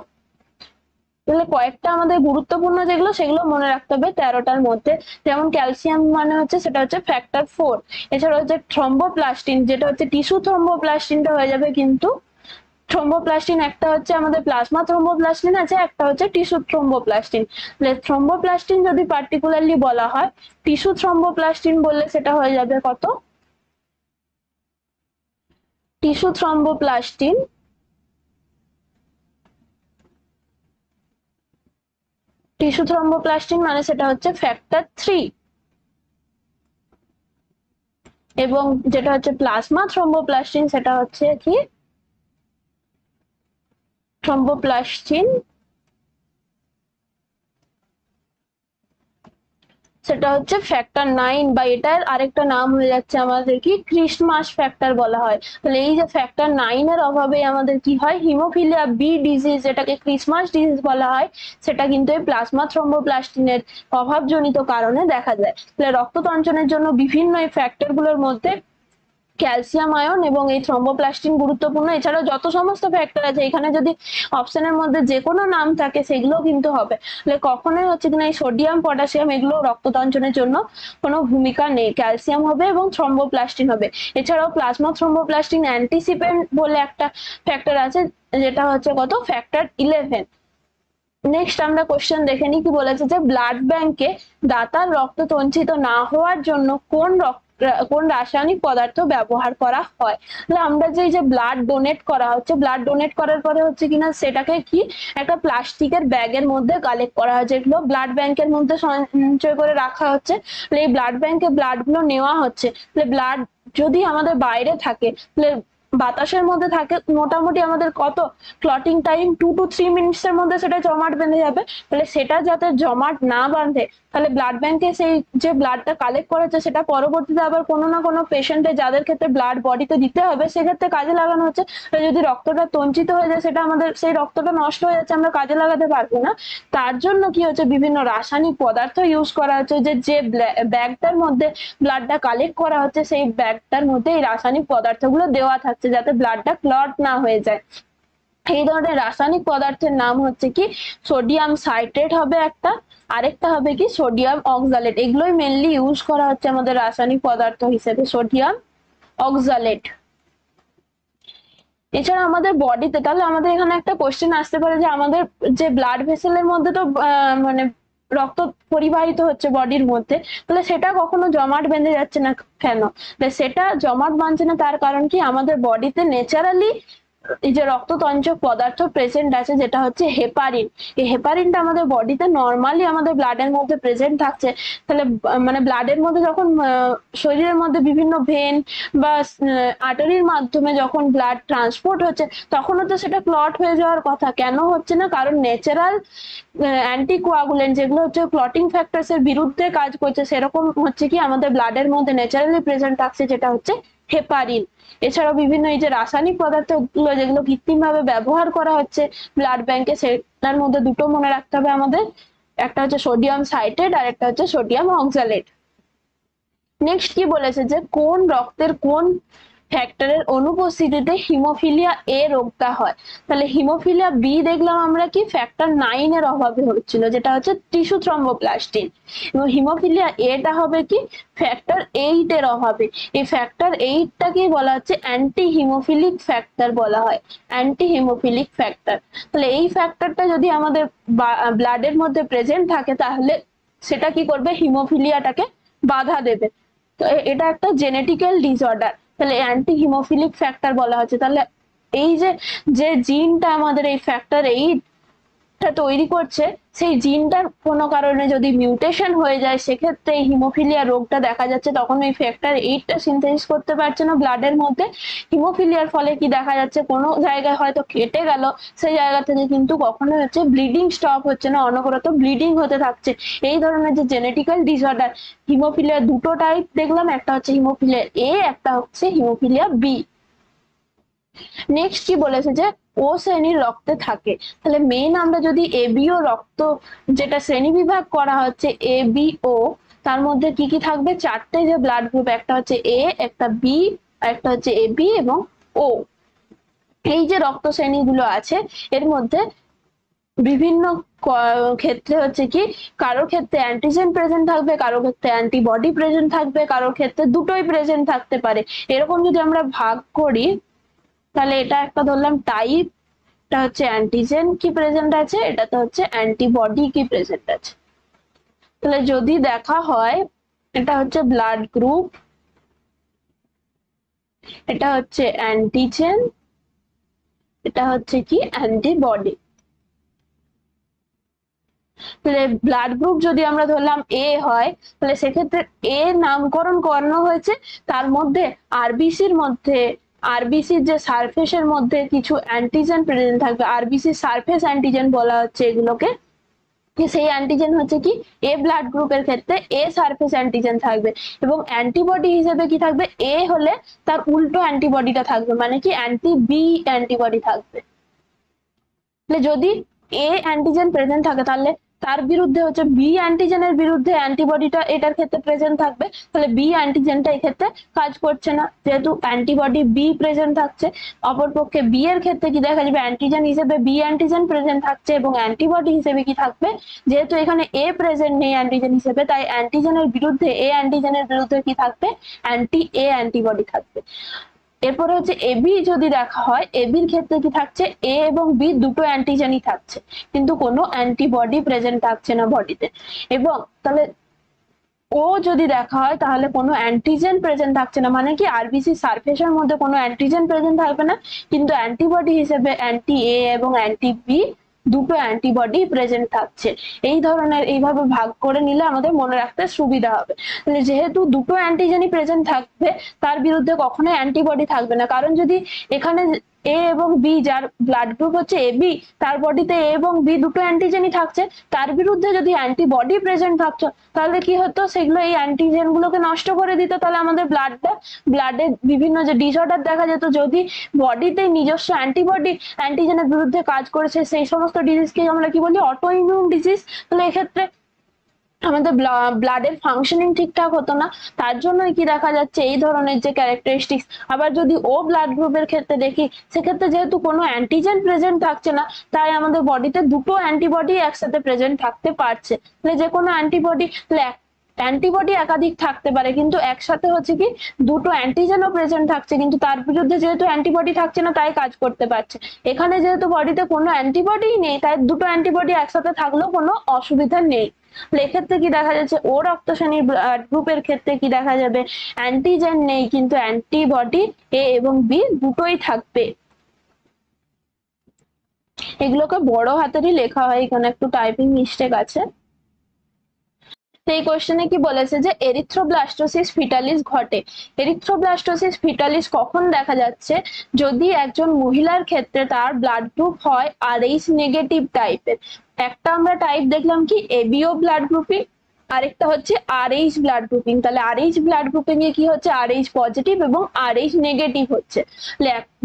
তাহলে কয়েকটা আমাদের গুরুত্বপূর্ণ যেগুলো সেগুলো মনে রাখতে হবে 13টার মধ্যে। যেমন ক্যালসিয়াম মানে হচ্ছে সেটা হচ্ছে ফ্যাক্টর 4। এছাড়া হচ্ছে থ্রোম্বোপ্লাস্টিন যেটা হচ্ছে টিস্যু থ্রোম্বোপ্লাস্টিনটা হয়ে যাবে, কিন্তু থ্রোম্বোপ্লাস্টিন একটা হচ্ছে আমাদের প্লাজমা থ্রোম্বোপ্লাস্টিন আছে, একটা হচ্ছে টিস্যু থ্রোম্বোপ্লাস্টিন। তাহলে থ্রোম্বোপ্লাস্টিন যদি পার্টিকুলারলি বলা হয়, টিস্যু থ্রোম্বোপ্লাস্টিন বললে সেটা হয়ে যাবে কত, টিস্যু থ্রোম্বোপ্লাস্টিন মানে সেটা হচ্ছে ফ্যাক্টর 3। এবং যেটা হচ্ছে প্লাজমা থ্রোম্বোপ্লাস্টিন সেটা হচ্ছে কি থ্রোম্বোপ্লাস্টিন সেটা হচ্ছে ফ্যাক্টর 9, বা এটার আরেকটা নাম হয়ে যাচ্ছে আমাদের কি ক্রিসমাস ফ্যাক্টর বলা হয়। তাহলে এই যে ফ্যাক্টর 9-এর অভাবে আমাদের কি হয়, হিমোফিলিয়া বি ডিজিজ যেটাকে ক্রিসমাস ডিজিজ বলা হয়, সেটা কিন্তু এই প্লাজমা থ্রোম্বোপ্লাস্টিনের অভাবজনিত কারণে দেখা যায়। তাহলে রক্ত তঞ্চনের জন্য বিভিন্ন এই ফ্যাক্টর গুলোর মধ্যে ক্যালসিয়াম আয়ন এবং এই থ্রোম্বোপ্লাস্টিন গুরুত্বপূর্ণ। এছাড়াও যত সমস্ত ফ্যাক্টর আছে এখানে যদি অপশনের মধ্যে যে কোনো নাম থাকে সেগুলো কিন্তু হবে। তাহলে কখনোই হচ্ছে কিনা এই সোডিয়াম পটাশিয়াম এগুলো রক্ত তঞ্চনের জন্য কোনো ভূমিকা নেই, ক্যালসিয়াম হবে এবং থ্রোম্বোপ্লাস্টিন হবে। এছাড়াও প্লাজমা থ্রোম্বোপ্লাস্টিন অ্যান্টিসিপেন্ট বলে একটা ফ্যাক্টর আছে যেটা হচ্ছে কত, ফ্যাক্টর 11। নেক্সট আমরা কোশ্চেন দেখে নিই, কি বলেছে যে ব্লাড ব্যাংকে দাতার রক্ত সঞ্চিত না হওয়ার জন্য কোন রাসায়নিক পদার্থ ব্যবহার করা হয়। তাহলে আমরা যে ব্লাড ডোনেট করা হচ্ছে, ব্লাড ডোনেট করার পরে হচ্ছে কিনা সেটাকে কি একটা প্লাস্টিকের ব্যাগের মধ্যে কালেক্ট করা হচ্ছে, এগুলো ব্লাড ব্যাংকের মধ্যে সঞ্চয় করে রাখা হচ্ছে। তাহলে এই ব্লাড ব্যাংকে ব্লাড গুলো নেওয়া হচ্ছে। তাহলে ব্লাড যদি আমাদের বাইরে থাকে, তাহলে বাতাসের মধ্যে থাকে, মোটামুটি আমাদের কত ক্লটিং টাইম 2 to 3 মিনিটসের মধ্যে সেটা জমাট বেঁধে যাবে। তাহলে সেটা যাতে জমাট না বাঁধে, তাহলে ব্লাড ব্যাংকে সেই যে ব্লাডটা কালেক্ট করেছে সেটা পরবর্তীতে আবার কোনো না কোনো পেশেন্টে যাদের ক্ষেত্রে ব্লাড বডিতে দিতে হবে সেক্ষেত্রে কাজে লাগানো হচ্ছে। যদি রক্তটা তঞ্চিত হয়ে যায়, সেটা আমাদের সেই রক্তটা নষ্ট হয়ে যাচ্ছে, আমরা কাজে লাগাতে পারবো না। তার জন্য কি হচ্ছে, বিভিন্ন রাসায়নিক পদার্থ ইউজ করা হচ্ছে, যে ব্যাগটার মধ্যে ব্লাডটা কালেক্ট করা হচ্ছে সেই ব্যাগটার মধ্যে এই রাসায়নিক পদার্থগুলো দেওয়া থাকছে যাতে ব্লাডটা ক্লট না হয়ে যায়। এই ধরনের রাসায়নিক পদার্থের নাম হচ্ছে কি সোডিয়াম সাইট্রেট হবে একটা, আরেকটা হবে কি সোডিয়াম অক্সালেট। এগুলোই মেনলি ইউজ করা হচ্ছে আমাদের রাসায়নিক পদার্থ হিসেবে, সোডিয়াম অক্সালেট। এছাড়া আমাদের বডিতে, তাহলে আমাদের এখানে একটা কোশ্চেন আসতে পারে যে আমাদের যে ব্লাড ভেসেলের মধ্যে তো মানে রক্ত পরিবাহিত হচ্ছে বডির মধ্যে, তাহলে সেটা কখনো জমাট বেঁধে যাচ্ছে না কেন? সেটা জমাট বাঁধছে না তার কারণ কি, আমাদের বডিতে ন্যাচারালি এই যে রক্ততঞ্চক পদার্থ প্রেজেন্ট আছে যেটা হচ্ছে হেপারিন। এই হেপারিনটা আমাদের বডিতে নর্মালি আমাদের ব্লাডের মধ্যে প্রেজেন্ট থাকছে। তাহলে মানে ব্লাডের মধ্যে যখন শরীরের মধ্যে বিভিন্ন ভেন বা আর্টারির মাধ্যমে যখন ব্লাড ট্রান্সপোর্ট হচ্ছে, তখন হচ্ছে সেটা ক্লট হয়ে যাওয়ার কথা, কেন হচ্ছে না? কারণ ন্যাচারাল অ্যান্টিকোয়াগুলেন্ট যেগুলো হচ্ছে ক্লটিং ফ্যাক্টরস এর বিরুদ্ধে কাজ করছে, সেরকম হচ্ছে কি আমাদের ব্লাডের মধ্যে ন্যাচারালি প্রেজেন্ট থাকছে যেটা হচ্ছে হেপারিন। এছাড়াও বিভিন্ন এই যে রাসায়নিক পদার্থগুলো যেগুলো কৃত্রিম ভাবে ব্যবহার করা হচ্ছে ব্লাড ব্যাংকে, সেটার মধ্যে দুটো মনে রাখতে হবে আমাদের, একটা হচ্ছে সোডিয়াম সাইট্রেট আর একটা হচ্ছে সোডিয়াম অক্সালেট। নেক্সট কি বলেছে যে কোন রক্তের কোন ফ্যাক্টরের অনুপস্থিতিতে হিমোফিলিয়া এ রোগটা হয়। তাহলে হিমোফিলিয়া বি দেখলাম আমরা কি ফ্যাক্টর 9 এর অভাবে হচ্ছিল, যেটা হচ্ছে টিস্যু থ্রম্বোপ্লাস্টিন। এবং হিমোফিলিয়া এটা হবে কি ফ্যাক্টর 8 এর অভাবে। এই ফ্যাক্টর 8টা কি বলা হচ্ছে অ্যান্টি হিমোফিলিক ফ্যাক্টর বলা হয়, অ্যান্টি হিমোফিলিক ফ্যাক্টর। তাহলে এই ফ্যাক্টরটা যদি আমাদের ব্লাডের মধ্যে প্রেজেন্ট থাকে, তাহলে সেটা কি করবে, হিমোফিলিয়াটাকে বাধা দেবে। তো এটা একটা জেনেটিক্যাল ডিসঅর্ডার, তাহলে অ্যান্টি হিমোফিলিক ফ্যাক্টর বলা হচ্ছে। তাহলে এই যে জিনটা আমাদের এই ফ্যাক্টর 8টা তৈরি করছে, সেই জিনটার কোনো কারণে যদি মিউটেশন হয়ে যায়, সেক্ষেত্রে এই হিমোফিলিয়া রোগটা দেখা যাচ্ছে। তখন ওই ফ্যাক্টর 8টা সিনথেসিস করতে পারছে না ব্লাডের মধ্যে। হিমোফিলিয়ার ফলে কি দেখা যাচ্ছে, কোনো জায়গায় হয়তো কেটে গেল, সেই জায়গা থেকে কিন্তু কখনো হচ্ছে ব্লিডিং স্টপ হচ্ছে না, অনবরত ব্লিডিং হতে থাকছে। এই ধরনের যে জেনেটিক্যাল ডিসঅর্ডার, হিমোফিলিয়া দুটো টাইপ দেখলাম, একটা হচ্ছে হিমোফিলিয়া এ, একটা হচ্ছে হিমোফিলিয়া বি। নেক্সট কি বলেছে যে ও শ্রেণীর রক্তে থাকে। তাহলে মেইন আমরা যদি এবিও রক্ত যেটা শ্রেণী বিভাগ করা হচ্ছে এবিও, তার মধ্যে কি কি থাকবে, চারটে যে ব্লাড গ্রুপ, একটা হচ্ছে এ, একটা বি, একটা হচ্ছে এবি এবং ও। এই যে রক্ত শ্রেণীগুলো আছে এর মধ্যে বিভিন্ন ক্ষেত্রে হচ্ছে কি, কারোর ক্ষেত্রে অ্যান্টিজেন প্রেজেন্ট থাকবে, কারোর ক্ষেত্রে অ্যান্টিবডি প্রেজেন্ট থাকবে, কারোর ক্ষেত্রে দুটোই প্রেজেন্ট থাকতে পারে। এরকম যদি আমরা ভাগ করি, তাহলে এটা একটা ধরলাম টাইপ, এটা হচ্ছে অ্যান্টিজেন কি প্রেজেন্ট আছে, এটাতে হচ্ছে অ্যান্টিবডি কি প্রেজেন্ট আছে। তাহলে যদি দেখা হয়, এটা হচ্ছে ব্লাড গ্রুপ, এটা হচ্ছে অ্যান্টিজেন, এটা হচ্ছে কি অ্যান্টিবডি। তাহলে ব্লাড গ্রুপ যদি আমরা ধরলাম এ হয়, তাহলে সেক্ষেত্রে এ নামকরণ করানো হয়েছে, তার মধ্যে আরবিসির মধ্যে আরবিসির যে সারফেসের মধ্যে কিছু অ্যান্টিজেন প্রেজেন্ট থাকবে, আরবিসি সারফেস অ্যান্টিজেন বলা হচ্ছে এগুলোকে। সেই অ্যান্টিজেন হচ্ছে কি এ ব্লাড গ্রুপের ক্ষেত্রে এ সারফেস অ্যান্টিজেন থাকবে, এবং অ্যান্টিবডি হিসেবে কি থাকবে, এ হলে তার উল্টো অ্যান্টিবডিটা থাকবে, মানে কি অ্যান্টি বি অ্যান্টিবডি থাকবে। তাহলে যদি এ অ্যান্টিজেন প্রেজেন্ট থাকে, তাহলে তার বিরুদ্ধে হচ্ছে বি অ্যান্টিজেনের বিরুদ্ধে অ্যান্টিবডিটা এটার ক্ষেত্রে প্রেজেন্ট থাকবে। তাহলে বি অ্যান্টিজেনটা এই ক্ষেত্রে কাজ করছে না, যেহেতু অ্যান্টিবডি বি প্রেজেন্ট থাকছে। অপরপক্ষে বি এর ক্ষেত্রে কি দেখা যাবে, অ্যান্টিজেন হিসেবে বি অ্যান্টিজেন প্রেজেন্ট থাকছে, এবং অ্যান্টিবডি হিসেবে কি থাকবে, যেহেতু এখানে এ প্রেজেন্ট নেই অ্যান্টিজেন হিসেবে, তাই অ্যান্টিজেনের বিরুদ্ধে এ অ্যান্টিজেনের বিরুদ্ধে কি থাকবে, অ্যান্টি এ অ্যান্টিবডি থাকবে। এরপরে হচ্ছে এবি যদি দেখা হয়, এবির ক্ষেত্রে কি থাকছে, এ এবং বি দুটো অ্যান্টিজেনই থাকছে কিন্তু কোনো অ্যান্টিবডি প্রেজেন্ট থাকছে না বডিতে। এবং তাহলে ও যদি দেখা হয় তাহলে কোনো অ্যান্টিজেন প্রেজেন্ট থাকছে না, মানে কি আরবিসি সারফেসের মধ্যে কোনো অ্যান্টিজেন প্রেজেন্ট থাকবে না, কিন্তু অ্যান্টিবডি হিসেবে অ্যান্টি এ এবং অ্যান্টি বি দুটো অ্যান্টিবডি প্রেজেন্ট থাকছে। এই ধরনের এইভাবে ভাগ করে নিলে আমাদের মনে রাখতে সুবিধা হবে। তাহলে যেহেতু দুটো অ্যান্টিজেনই প্রেজেন্ট থাকবে তার বিরুদ্ধে কখনোই অ্যান্টিবডি থাকবে না, কারণ যদি এখানে এ এবং বি, যার ব্লাড গ্রুপ হচ্ছে এ বি, তার বডিতে এ এবং বি দুটো অ্যান্টিজেনই থাকছে, তার বিরুদ্ধে যদি অ্যান্টিবডি প্রেজেন্ট থাকতো তাহলে কি হতো, সেগুলো এই অ্যান্টিজেন গুলোকে নষ্ট করে দিত। তাহলে আমাদের ব্লাডে বিভিন্ন যে ডিসঅর্ডার দেখা যেত, যদি বডিতে নিজস্ব অ্যান্টিবডি অ্যান্টিজেনের বিরুদ্ধে কাজ করেছে সেই সমস্ত ডিজিজকে আমরা কি বলি, অটো ইমিউন ডিজিজ। তাহলে এক্ষেত্রে আমাদের ব্লাডের ফাংশনিং ঠিকঠাক হতো না, তার জন্যই কি দেখা যাচ্ছে এই ধরনের যে ক্যারেক্টারিস্টিক্স। আবার যদি ও ব্লাড গ্রুপের ক্ষেত্রে দেখি, সেক্ষেত্রে যেহেতু কোনো অ্যান্টিজেন প্রেজেন্ট থাকছে না, তাই আমাদের বডিতে দুটো অ্যান্টিবডি একসাথে প্রেজেন্ট থাকতে পারছে। তাহলে যে কোনো অ্যান্টিবডি, অ্যান্টিবডি একাধিক থাকতে পারে কিন্তু একসাথে হচ্ছে কি দুটো অ্যান্টিজেনও প্রেজেন্ট থাকছে, কিন্তু তার বিরুদ্ধে যেহেতু অ্যান্টিবডি থাকছে না তাই কাজ করতে পারছে। এখানে যেহেতু বডিতে কোনো অ্যান্টিবডি নেই, তাই দুটো অ্যান্টিবডি একসাথে থাকলেও কোনো অসুবিধা নেই। এক্ষেত্রে কি দেখা যাচ্ছে, ও রক্ত শ্রেণীর ব্লাড গ্রুপের ক্ষেত্রে কি দেখা যাবে, অ্যান্টিজেন নেই কিন্তু অ্যান্টিবডি এ এবং বি দুটোই থাকবে। এগুলোকে বড় হাতেরই লেখা হয়, এখানে একটু টাইপিং মিস্টেক আছে। এই কোশ্চেনে কি বলেছে যে এরিথ্রোব্লাস্টোসিস ফিটালিস ঘটে। এরিথ্রোব্লাস্টোসিস ফিটালিস কখন দেখা যাচ্ছে, যদি একজন মহিলার ক্ষেত্রে তার ব্লাড গ্রুপ হয় আরএইচ নেগেটিভ টাইপের। একটা আমরা টাইপ দেখলাম কি এবিও ব্লাড গ্রুপিং, আরেকটা হচ্ছে আরএইচ ব্লাড গ্রুপিং। তাহলে আরএইচ ব্লাড গ্রুপিং এ কি হচ্ছে, আরএইচ পজিটিভ এবং আরএইচ নেগেটিভ হচ্ছে।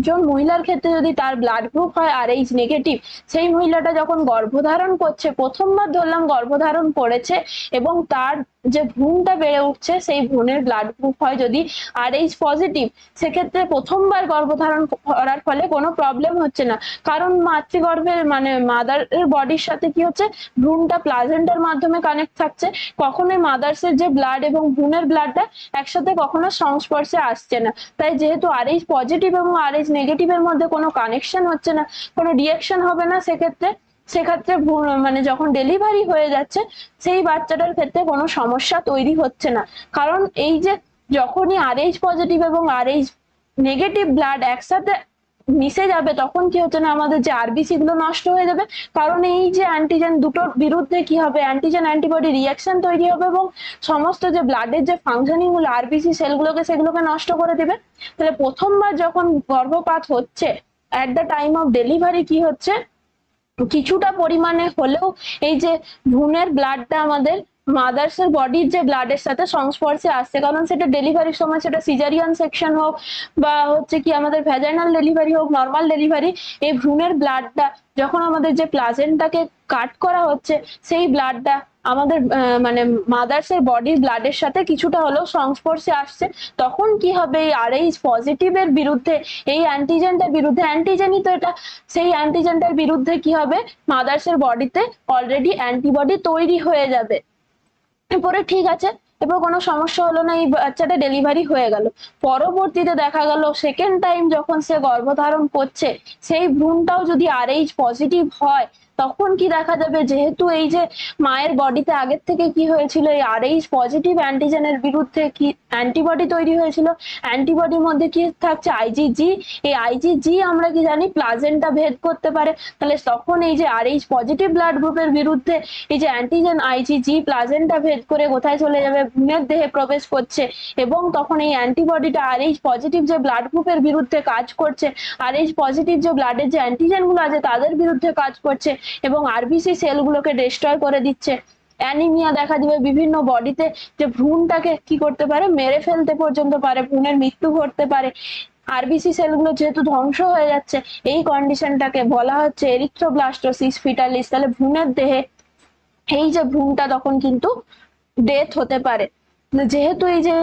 একজন মহিলার ক্ষেত্রে যদি তার ব্লাড গ্রুপ হয় আরএইচ নেগেটিভ, সেই মহিলাটা যখন গর্ভধারণ করছে, প্রথমবার ধরলাম গর্ভধারণ করেছে এবং তার যে ভ্রূণটা বেড়ে উঠছে সেই ভ্রূণের ব্লাড গ্রুপ হয় যদি আরএইচ পজিটিভ, সেক্ষেত্রে প্রথমবার গর্ভধারণ করার ফলে কোনো প্রবলেম হচ্ছে না, কারণ মাতৃগর্ভের মানে মাদারের বডির সাথে কি হচ্ছে, ভ্রূণটা প্লাজেন্টার মাধ্যমে কানেক্ট থাকছে, কখনোই মাদার্সের যে ব্লাড এবং ভ্রূণের ব্লাডটা একসাথে কখনো সংস্পর্শে আসছে না। তাই যেহেতু আরএইচ পজিটিভ এবং আরএইচ নেগেটিভের মধ্যে কোনো কানেকশন হচ্ছে না, কোনো রিঅ্যাকশন হবে না, সেক্ষেত্রে মানে যখন ডেলিভারি হয়ে যাচ্ছে সেই বাচ্চাটার ক্ষেত্রে কোনো সমস্যা তৈরি হচ্ছে না। কারণ এই যে যখনই আরএইচ পজিটিভ এবং আরএইচ নেগেটিভ ব্লাড একসাথে মিশে যাবে, তখন কি হচ্ছে না, আমাদের যে আরবিসি গুলো নষ্ট হয়ে যাবে, কারণ এই যে অ্যান্টিজেন দুটোর বিরুদ্ধে কি হবে, অ্যান্টিজেন অ্যান্টিবডি রিঅ্যাকশন তৈরি হবে এবং সমস্ত যে ব্লাডের যে ফাংশনিং গুলো আরবিসি সেগুলোকে নষ্ট করে দিবে। তাহলে প্রথমবার যখন গর্ভপাত হচ্ছে, at the time of delivery কি হচ্ছে, কিছুটা পরিমাণে হলেও এই যে ভ্রূণের ব্লাডটা আমাদের মাদার্সের বডির যে ব্লাডের সাথে সংস্পর্শে আসছে, কারণ সেটা ডেলিভারির সময় সেটা সিজারিয়ান সেকশন হোক বা হচ্ছে কি আমাদের ভ্যাজাইনাল ডেলিভারি হোক, নর্মাল ডেলিভারি, এই ভ্রূণের ব্লাডটা যখন আমাদের যে প্লাজেন্টাকে কাট করা হচ্ছে, সেই ব্লাডটা আমাদের মানে মাদার্সের বডির ব্লাডের সাথে কিছুটা হলেও সংস্পর্শে আসছে, তখন কি হবে, এই আরএইচ পজিটিভের বিরুদ্ধে, এই অ্যান্টিজেনটার বিরুদ্ধে, অ্যান্টিজেনই তো এটা, সেই অ্যান্টিজেনটার বিরুদ্ধে কি হবে, মাদার্সের বডিতে অলরেডি অ্যান্টিবডি তৈরি হয়ে যাবে। এরপরে ঠিক আছে, এবার কোনো সমস্যা হলো না, এই বাচ্চাটা ডেলিভারি হয়ে গেল। পরবর্তীতে দেখা গেল সেকেন্ড টাইম যখন সে গর্ভধারণ করছে, সেই ভ্রূণটাও যদি আরএইচ পজিটিভ হয়, তখন কি দেখা যাবে, যেহেতু এই যে মায়ের বডিতে আগের থেকে কি হয়েছিল, এই আরএইচ পজিটিভ অ্যান্টিজেনের বিরুদ্ধে কি অ্যান্টিবডি তৈরি হয়েছিল, অ্যান্টিবডির মধ্যে কি থাকছে, আইজিজি। এই আইজিজি আমরা কি জানি প্লাজেন্টা ভেদ করতে পারে, তাহলে তখন এই যে আরএইচ পজিটিভ ব্লাড গ্রুপের বিরুদ্ধে এই যে অ্যান্টিজেন আইজিজি প্লাজেন্টা ভেদ করে কোথায় চলে যাবে, ভ্রূণের দেহে প্রবেশ করছে, এবং তখন এই অ্যান্টিবডিটা আরএইচ পজিটিভ যে ব্লাড গ্রুপের বিরুদ্ধে কাজ করছে, আরএইচ পজিটিভ যে ব্লাডের যে অ্যান্টিজেন গুলো আছে তাদের বিরুদ্ধে কাজ করছে এবং আরবিসি সেলগুলোকে ডিস্ট্রয় করে দিচ্ছে। অ্যানিমিয়া দেখা দিবে, বিভিন্ন বডিতে যে ভ্রূণটাকে কি করতে পারে, মেরে ফেলতে পর্যন্ত পারে, ভ্রূণের মৃত্যু ঘটতে পারে। আরবিসি সেলগুলো যেহেতু ধ্বংস হয়ে যাচ্ছে, এই কন্ডিশনটাকে বলা হচ্ছে এরিথ্রোব্লাস্টোসিস ফিটালিস। তাহলে ভ্রূণের দেহে এই যে ভ্রূণটা তখন কিন্তু ডেথ হতে পারে। যেহেতু এই যে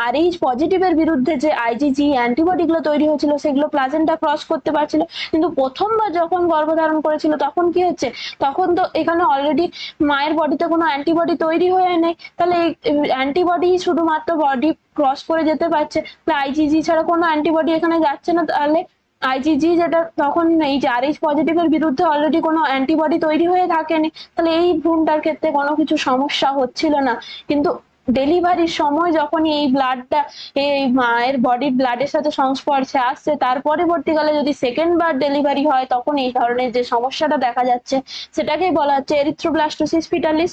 আরএইচ পজিটিভের বিরুদ্ধে যে আইজিজি অ্যান্টিবডি গুলো তৈরি হয়েছিল সেগুলো প্লাজেন্টা ক্রস করতে পারছিল, কিন্তু প্রথমবার যখন গর্ভধারণ করেছিল তখন কি হচ্ছে, তখন তো এখানে অলরেডি মায়ের বডিতে কোনো অ্যান্টিবডি তৈরি হয়ে নেই, তাহলে এই অ্যান্টিবডি শুধুমাত্র বডি ক্রস করে যেতে পারছে, আইজিজি ছাড়া কোনো অ্যান্টিবডি এখানে যাচ্ছে না, তাহলে আইজিজি যেটা তখন এই যে আরএইচ পজিটিভের বিরুদ্ধে অলরেডি কোনো অ্যান্টিবডি তৈরি হয়ে থাকেনি, তাহলে এই ভ্রূণটার ক্ষেত্রে কোনো কিছু সমস্যা হচ্ছিল না। কিন্তু ডেলিভারির সময় যখনই এই ব্লাডটা এই মায়ের বডির ব্লাডের সাথে সংস্পর্শে আসছে, তার পরবর্তীকালে যদি সেকেন্ড বার ডেলিভারি হয় তখন এই ধরনের যে সমস্যাটা দেখা যাচ্ছে সেটাকেই বলা হচ্ছে এরিথ্রোব্লাস্টোসিস ফিটালিস।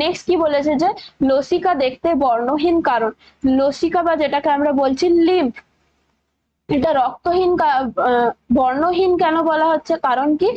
নেক্সট কি বলেছে যে লসিকা দেখতে বর্ণহীন কারণ, লসিকা বা যেটাকে আমরা বলছি লিম্ফ, এটা রক্তহীন বর্ণহীন কেন বলা হচ্ছে, কারণ কি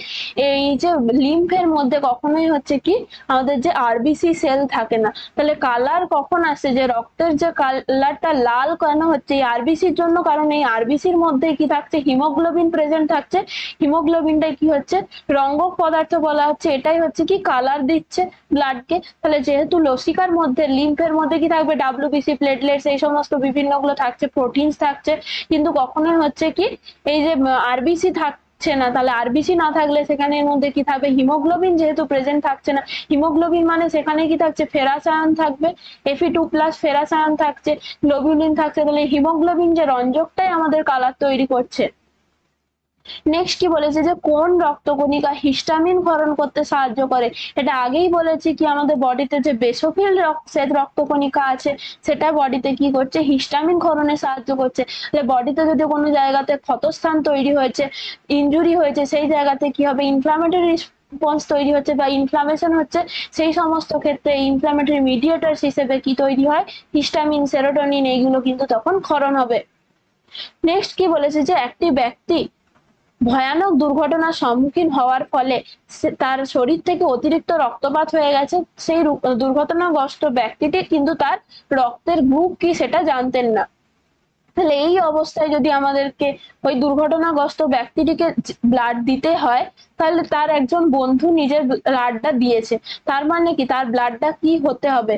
এই যে লিম্ফের মধ্যে কখনোই হচ্ছে কি আমাদের যে আরবিসি সেল থাকে না, তাহলে কালার কখন আসে, যে রক্তের যে কালারটা লাল কেন হচ্ছে এই আরবিসির জন্য, কারণ এই আরবিসির মধ্যে কি থাকছে, হিমোগ্লোবিন প্রেজেন্ট থাকছে, হিমোগ্লোবিনটা কি হচ্ছে রঙ্গক পদার্থ বলা হচ্ছে, এটাই হচ্ছে কি কালার দিচ্ছে ব্লাডকে। তাহলে যেহেতু লসিকার মধ্যে লিম্ফের মধ্যে কি থাকবে ডাব্লিউবিসি প্লেটলেটস এই সমস্ত বিভিন্ন গুলো থাকছে, প্রোটিনস থাকছে, কিন্তু কখনোই হচ্ছে কি এই যে আরবিসি থাকছে না, তাহলে আরবিসি না থাকলে সেখানে এর মধ্যে কি থাকবে হিমোগ্লোবিন, যেহেতু প্রেজেন্ট থাকছে না, হিমোগ্লোবিন মানে সেখানে কি থাকছে ফেরাস আয়ন থাকবে, Fe2+ ফেরাস আয়ন থাকছে, গ্লোবুলিন থাকছে, তাহলে হিমোগ্লোবিন যে রঞ্জকটাই আমাদের কালার তৈরি করছে। নেক্সট কি বলেছে যে কোন রক্তকণিকা হিস্টামিন ক্ষরণ করতে সাহায্য করে, এটা আগেই বলেছি কি আমাদের বডিতে যে বেসোফিল শ্বেত রক্তকণিকা আছে সেটা বডিতে কি করছে হিস্টামিন ক্ষরণে সাহায্য করছে। তাহলে বডিতে যদি কোনো জায়গাতে ক্ষতস্থান তৈরি হয়েছে, ইনজুরি হয়েছে, সেই জায়গাতে কি হবে ইনফ্লামেটরি রেসপন্স তৈরি হচ্ছে বা ইনফ্লামেশন হচ্ছে, সেই সমস্ত ক্ষেত্রে ইনফ্লামেটরি মিডিয়েটরস হিসেবে কি তৈরি হয় হিস্টামিন, সেরোটোনিন, এইগুলো কিন্তু তখন ক্ষরণ হবে। নেক্সট কি বলেছে যে একটি ব্যক্তি ভয়ানক দুর্ঘটনার সম্মুখীন হওয়ার ফলে তার শরীর থেকে অতিরিক্ত রক্তপাত হয়ে গেছে, সেই দুর্ঘটনাগ্রস্ত ব্যক্তিটি কিন্তু তার রক্তের গ্রুপ কি সেটা জানতেন না, তাহলে এই অবস্থায় যদি আমাদেরকে ওই দুর্ঘটনাগ্রস্ত ব্যক্তিটিকে ব্লাড দিতে হয়, তাহলে তার একজন বন্ধু নিজের ব্লাডটা দিয়েছে, তার মানে কি তার ব্লাডটা কি হতে হবে,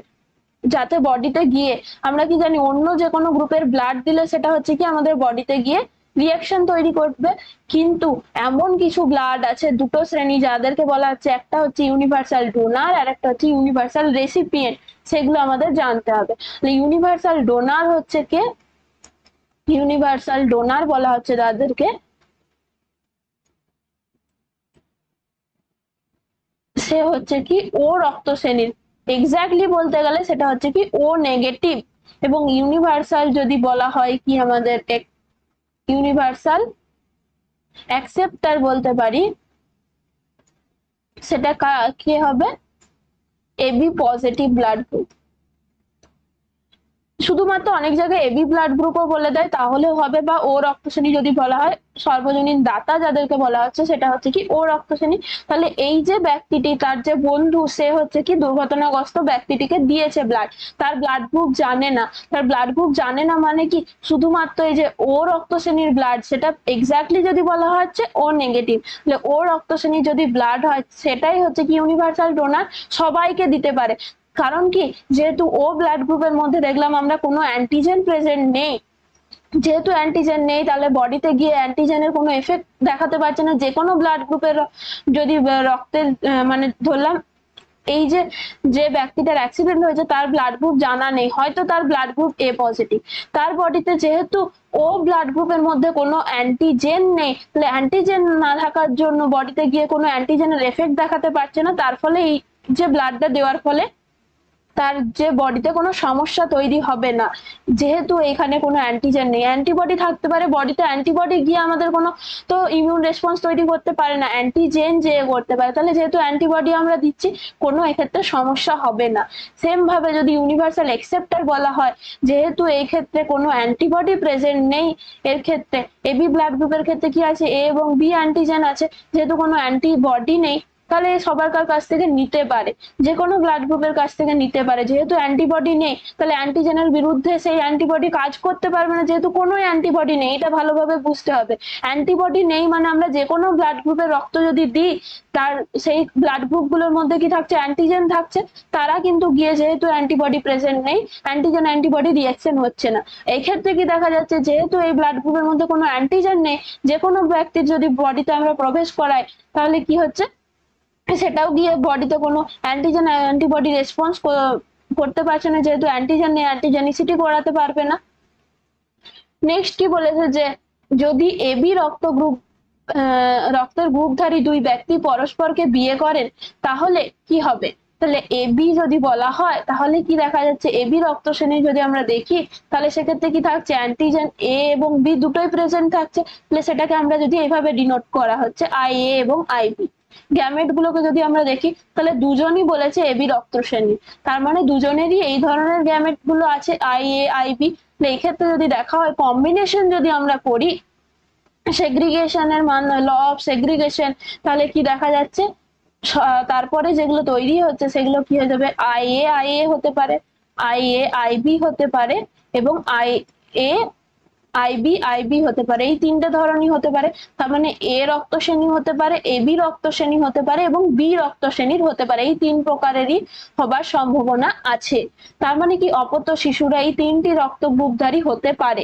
যাতে বডিতে গিয়ে আমরা কি জানি অন্য যে কোনো গ্রুপের ব্লাড দিলে সেটা হচ্ছে কি আমাদের বডিতে গিয়ে রিয়াকশন তৈরি করবে, কিন্তু এমন কিছু ব্লাড আছে দুটো শ্রেণী যাদেরকে বলা হচ্ছে, একটা হচ্ছে ইউনিভার্সাল ডোনার আর একটা হচ্ছে ইউনিভার্সাল রেসিপিয়েন্ট, সেগুলো আমাদের জানতে হবে। ইউনিভার্সাল ডোনার হচ্ছে কে, ইউনিভার্সাল ডোনার বলা হচ্ছে যাদেরকে, সে হচ্ছে কি ও রক্ত শ্রেণীর, এক্স্যাক্টলি বলতে গেলে সেটা হচ্ছে কি ও নেগেটিভ, এবং ইউনিভার্সাল যদি বলা হয় কি আমাদের ইউনিভার্সাল অ্যাকসেপ্টার বলতে পারি, সেটা কি হবে এবি পজিটিভ ব্লাড গ্রুপ। শুধুমাত্র অনেক জায়গায় এবি ব্লাড গ্রুপও বলে দেয় তাহলেও হবে, বা ও রক্ত শ্রেণী যদি বলা হয়, সর্বজনীন দাতা যাদেরকে বলা হচ্ছে সেটা হচ্ছে কি ও রক্ত শ্রেণী। তাহলে এই যে ব্যক্তিটি তার যে বন্ধু সে হচ্ছে কি দুর্ঘটনাগ্রস্ত ব্যক্তিটিকে দিয়েছে ব্লাড, তার ব্লাড গ্রুপ জানে না, তার ব্লাড গ্রুপ জানে না মানে কি শুধুমাত্র এই যে ও রক্ত শ্রেণীর ব্লাড, সেটা এক্স্যাক্টলি যদি বলা হচ্ছে ও নেগেটিভ, তাহলে ও রক্ত শ্রেণীর যদি ব্লাড হয় সেটাই হচ্ছে কি ইউনিভার্সাল ডোনার, সবাইকে দিতে পারে। কারণ কি যেহেতু ও ব্লাড গ্রুপের মধ্যে দেখলাম আমরা কোনো অ্যান্টিজেন প্রেজেন্ট নেই, যেহেতু অ্যান্টিজেন নেই তাহলে বডিতে গিয়ে অ্যান্টিজেনের কোনো এফেক্ট দেখাতে পারছে না, যে কোনো ব্লাড গ্রুপের যদি রক্তের মানে ধরলাম এই যে যে ব্যক্তিটার অ্যাক্সিডেন্ট হয়েছে তার ব্লাড গ্রুপ জানা নেই, হয়তো তার ব্লাড গ্রুপ এ পজিটিভ, তার বডিতে যেহেতু ও ব্লাড গ্রুপের মধ্যে কোনো অ্যান্টিজেন নেই, তাহলে অ্যান্টিজেন না থাকার জন্য বডিতে গিয়ে কোনো অ্যান্টিজেনের এফেক্ট দেখাতে পারছে না, তার ফলে এই যে ব্লাডটা দেওয়ার ফলে তার যে বডিতে কোনো সমস্যা তৈরি হবে না, যেহেতু এখানে কোনো অ্যান্টিজেন নেই। অ্যান্টিবডি থাকতে পারে বডিতে, অ্যান্টিবডি গিয়ে আমাদের কোনো তো ইমিউন রেসপন্স তৈরি করতে পারে না, অ্যান্টিজেন যে করতে পারে, তাহলে যেহেতু অ্যান্টিবডি আমরা দিচ্ছি কোনো এক্ষেত্রে সমস্যা হবে না। সেম ভাবে যদি ইউনিভার্সাল অ্যাকসেপ্টার বলা হয়, যেহেতু এই ক্ষেত্রে কোনো অ্যান্টিবডি প্রেজেন্ট নেই, এর ক্ষেত্রে এবি ব্লাড গ্রুপের ক্ষেত্রে কি আছে এ এবং বি অ্যান্টিজেন আছে, যেহেতু কোনো অ্যান্টিবডি নেই তাহলে সবার কাছ থেকে নিতে পারে, যে কোনো ব্লাড গ্রুপের কাছ থেকে নিতে পারে। যেহেতু অ্যান্টিবডি নেই তাহলে অ্যান্টিজেনের বিরুদ্ধে সেই অ্যান্টিবডি কাজ করতে পারবে না, যেহেতু কোনো অ্যান্টিবডি নেই, এটা ভালোভাবে বুঝতে হবে। অ্যান্টিবডি নেই মানে আমরা যে কোনো ব্লাড গ্রুপের রক্ত যদি দিই তার সেই ব্লাড গ্রুপগুলোর মধ্যে কি থাকছে, অ্যান্টিজেন থাকছে, তারা কিন্তু গিয়ে যেহেতু অ্যান্টিবডি প্রেজেন্ট নেই, অ্যান্টিজেন অ্যান্টিবডি রিঅ্যাকশন হচ্ছে না। এই ক্ষেত্রে কি দেখা যাচ্ছে, যেহেতু এই ব্লাড গ্রুপের মধ্যে কোনো অ্যান্টিজেন নেই, যে কোনো ব্যক্তির যদি বডিতে আমরা প্রবেশ করাই তাহলে কি হচ্ছে, সেটাও গিয়ে বডিতে কোনো অ্যান্টিজেন অ্যান্টিবডি রেসপন্স করতে পারছে না, যেহেতু অ্যান্টিজেন নেই, অ্যান্টিজেনিসিটি করাতে পারবে না। নেক্সট কি বলেছে যে যদি এবি রক্তের গ্রুপধারী দুই ব্যক্তি পরস্পরকে বিয়ে করেন তাহলে কি হবে। তাহলে এবি যদি বলা হয় তাহলে কি দেখা যাচ্ছে, এবি রক্ত শ্রেণী যদি আমরা দেখি তাহলে সেক্ষেত্রে কি থাকছে, অ্যান্টিজেন এ এবং বি দুটোই প্রেজেন্ট থাকছে। তাহলে সেটাকে আমরা যদি এইভাবে ডিনোট করা হচ্ছে আই এ এবং আই বি। গ্যামেট গুলোকে যদি আমরা দেখি তাহলে দুজনই বলেছে এবি রক্ত শ্রেণী, তার মানে দুজনেরই এই ধরনের গ্যামেট গুলো আছে আই এ আই বি। এই ক্ষেত্রে যদি দেখা হয় কম্বিনেশন যদি আমরা করি, সেগ্রিগেশনের মান ল অফ সেগ্রিগেশন, তাহলে কি দেখা যাচ্ছে, তারপরে যেগুলো তৈরি হচ্ছে সেগুলো কি হয়ে যাবে, আই এ হতে পারে, আই বি হতে পারে, এবং এ আই বি হতে পারে। এই তিনটে ধরনই হতে পারে। তার মানে এ রক্ত শ্রেণী হতে পারে, এ বি রক্ত শ্রেণী হতে পারে এবং বি রক্ত শ্রেণীর হতে পারে। এই তিন প্রকারেরই হবার সম্ভাবনা আছে। তার মানে কি অপত্য শিশুরা এই তিনটি রক্ত গ্রুপধারী হতে পারে।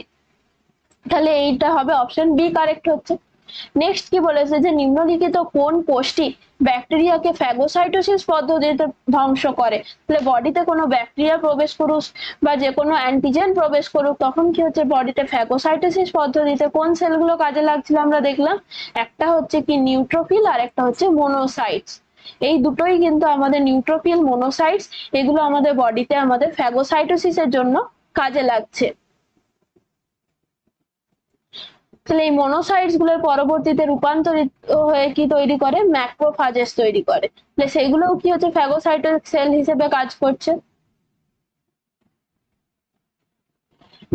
তাহলে এইটা হবে অপশন বি কারেক্ট হচ্ছে। নেক্সট কি বলেছে যে নিম্নলিখিত কোন কোষটি ব্যাকটেরিয়াকে ফ্যাগোসাইটোসিস পদ্ধতিতে ধ্বংস করে। তাহলে বডিতে কোনো ব্যাকটেরিয়া প্রবেশ করুক বা যে কোনো অ্যান্টিজেন প্রবেশ করুক তখন কি হচ্ছে, বডিতে ফ্যাগোসাইটোসিস পদ্ধতিতে কোন সেলগুলো কাজে লাগছিল আমরা দেখলাম, একটা হচ্ছে কি নিউট্রোফিল আর একটা হচ্ছে মোনোসাইটস। এই দুটোই কিন্তু আমাদের নিউট্রোফিল মোনোসাইটস, এগুলো আমাদের বডিতে আমাদের ফ্যাগোসাইটোসিসের জন্য কাজে লাগছে। তাহলে এই মনোসাইটস গুলোর পরবর্তীতে রূপান্তরিত হয়ে কি তৈরি করে, ম্যাক্রোফাজেস তৈরি করে। তাহলে সেগুলোও কি হচ্ছে, ফ্যাগোসাইটোস সেল হিসেবে কাজ করছে।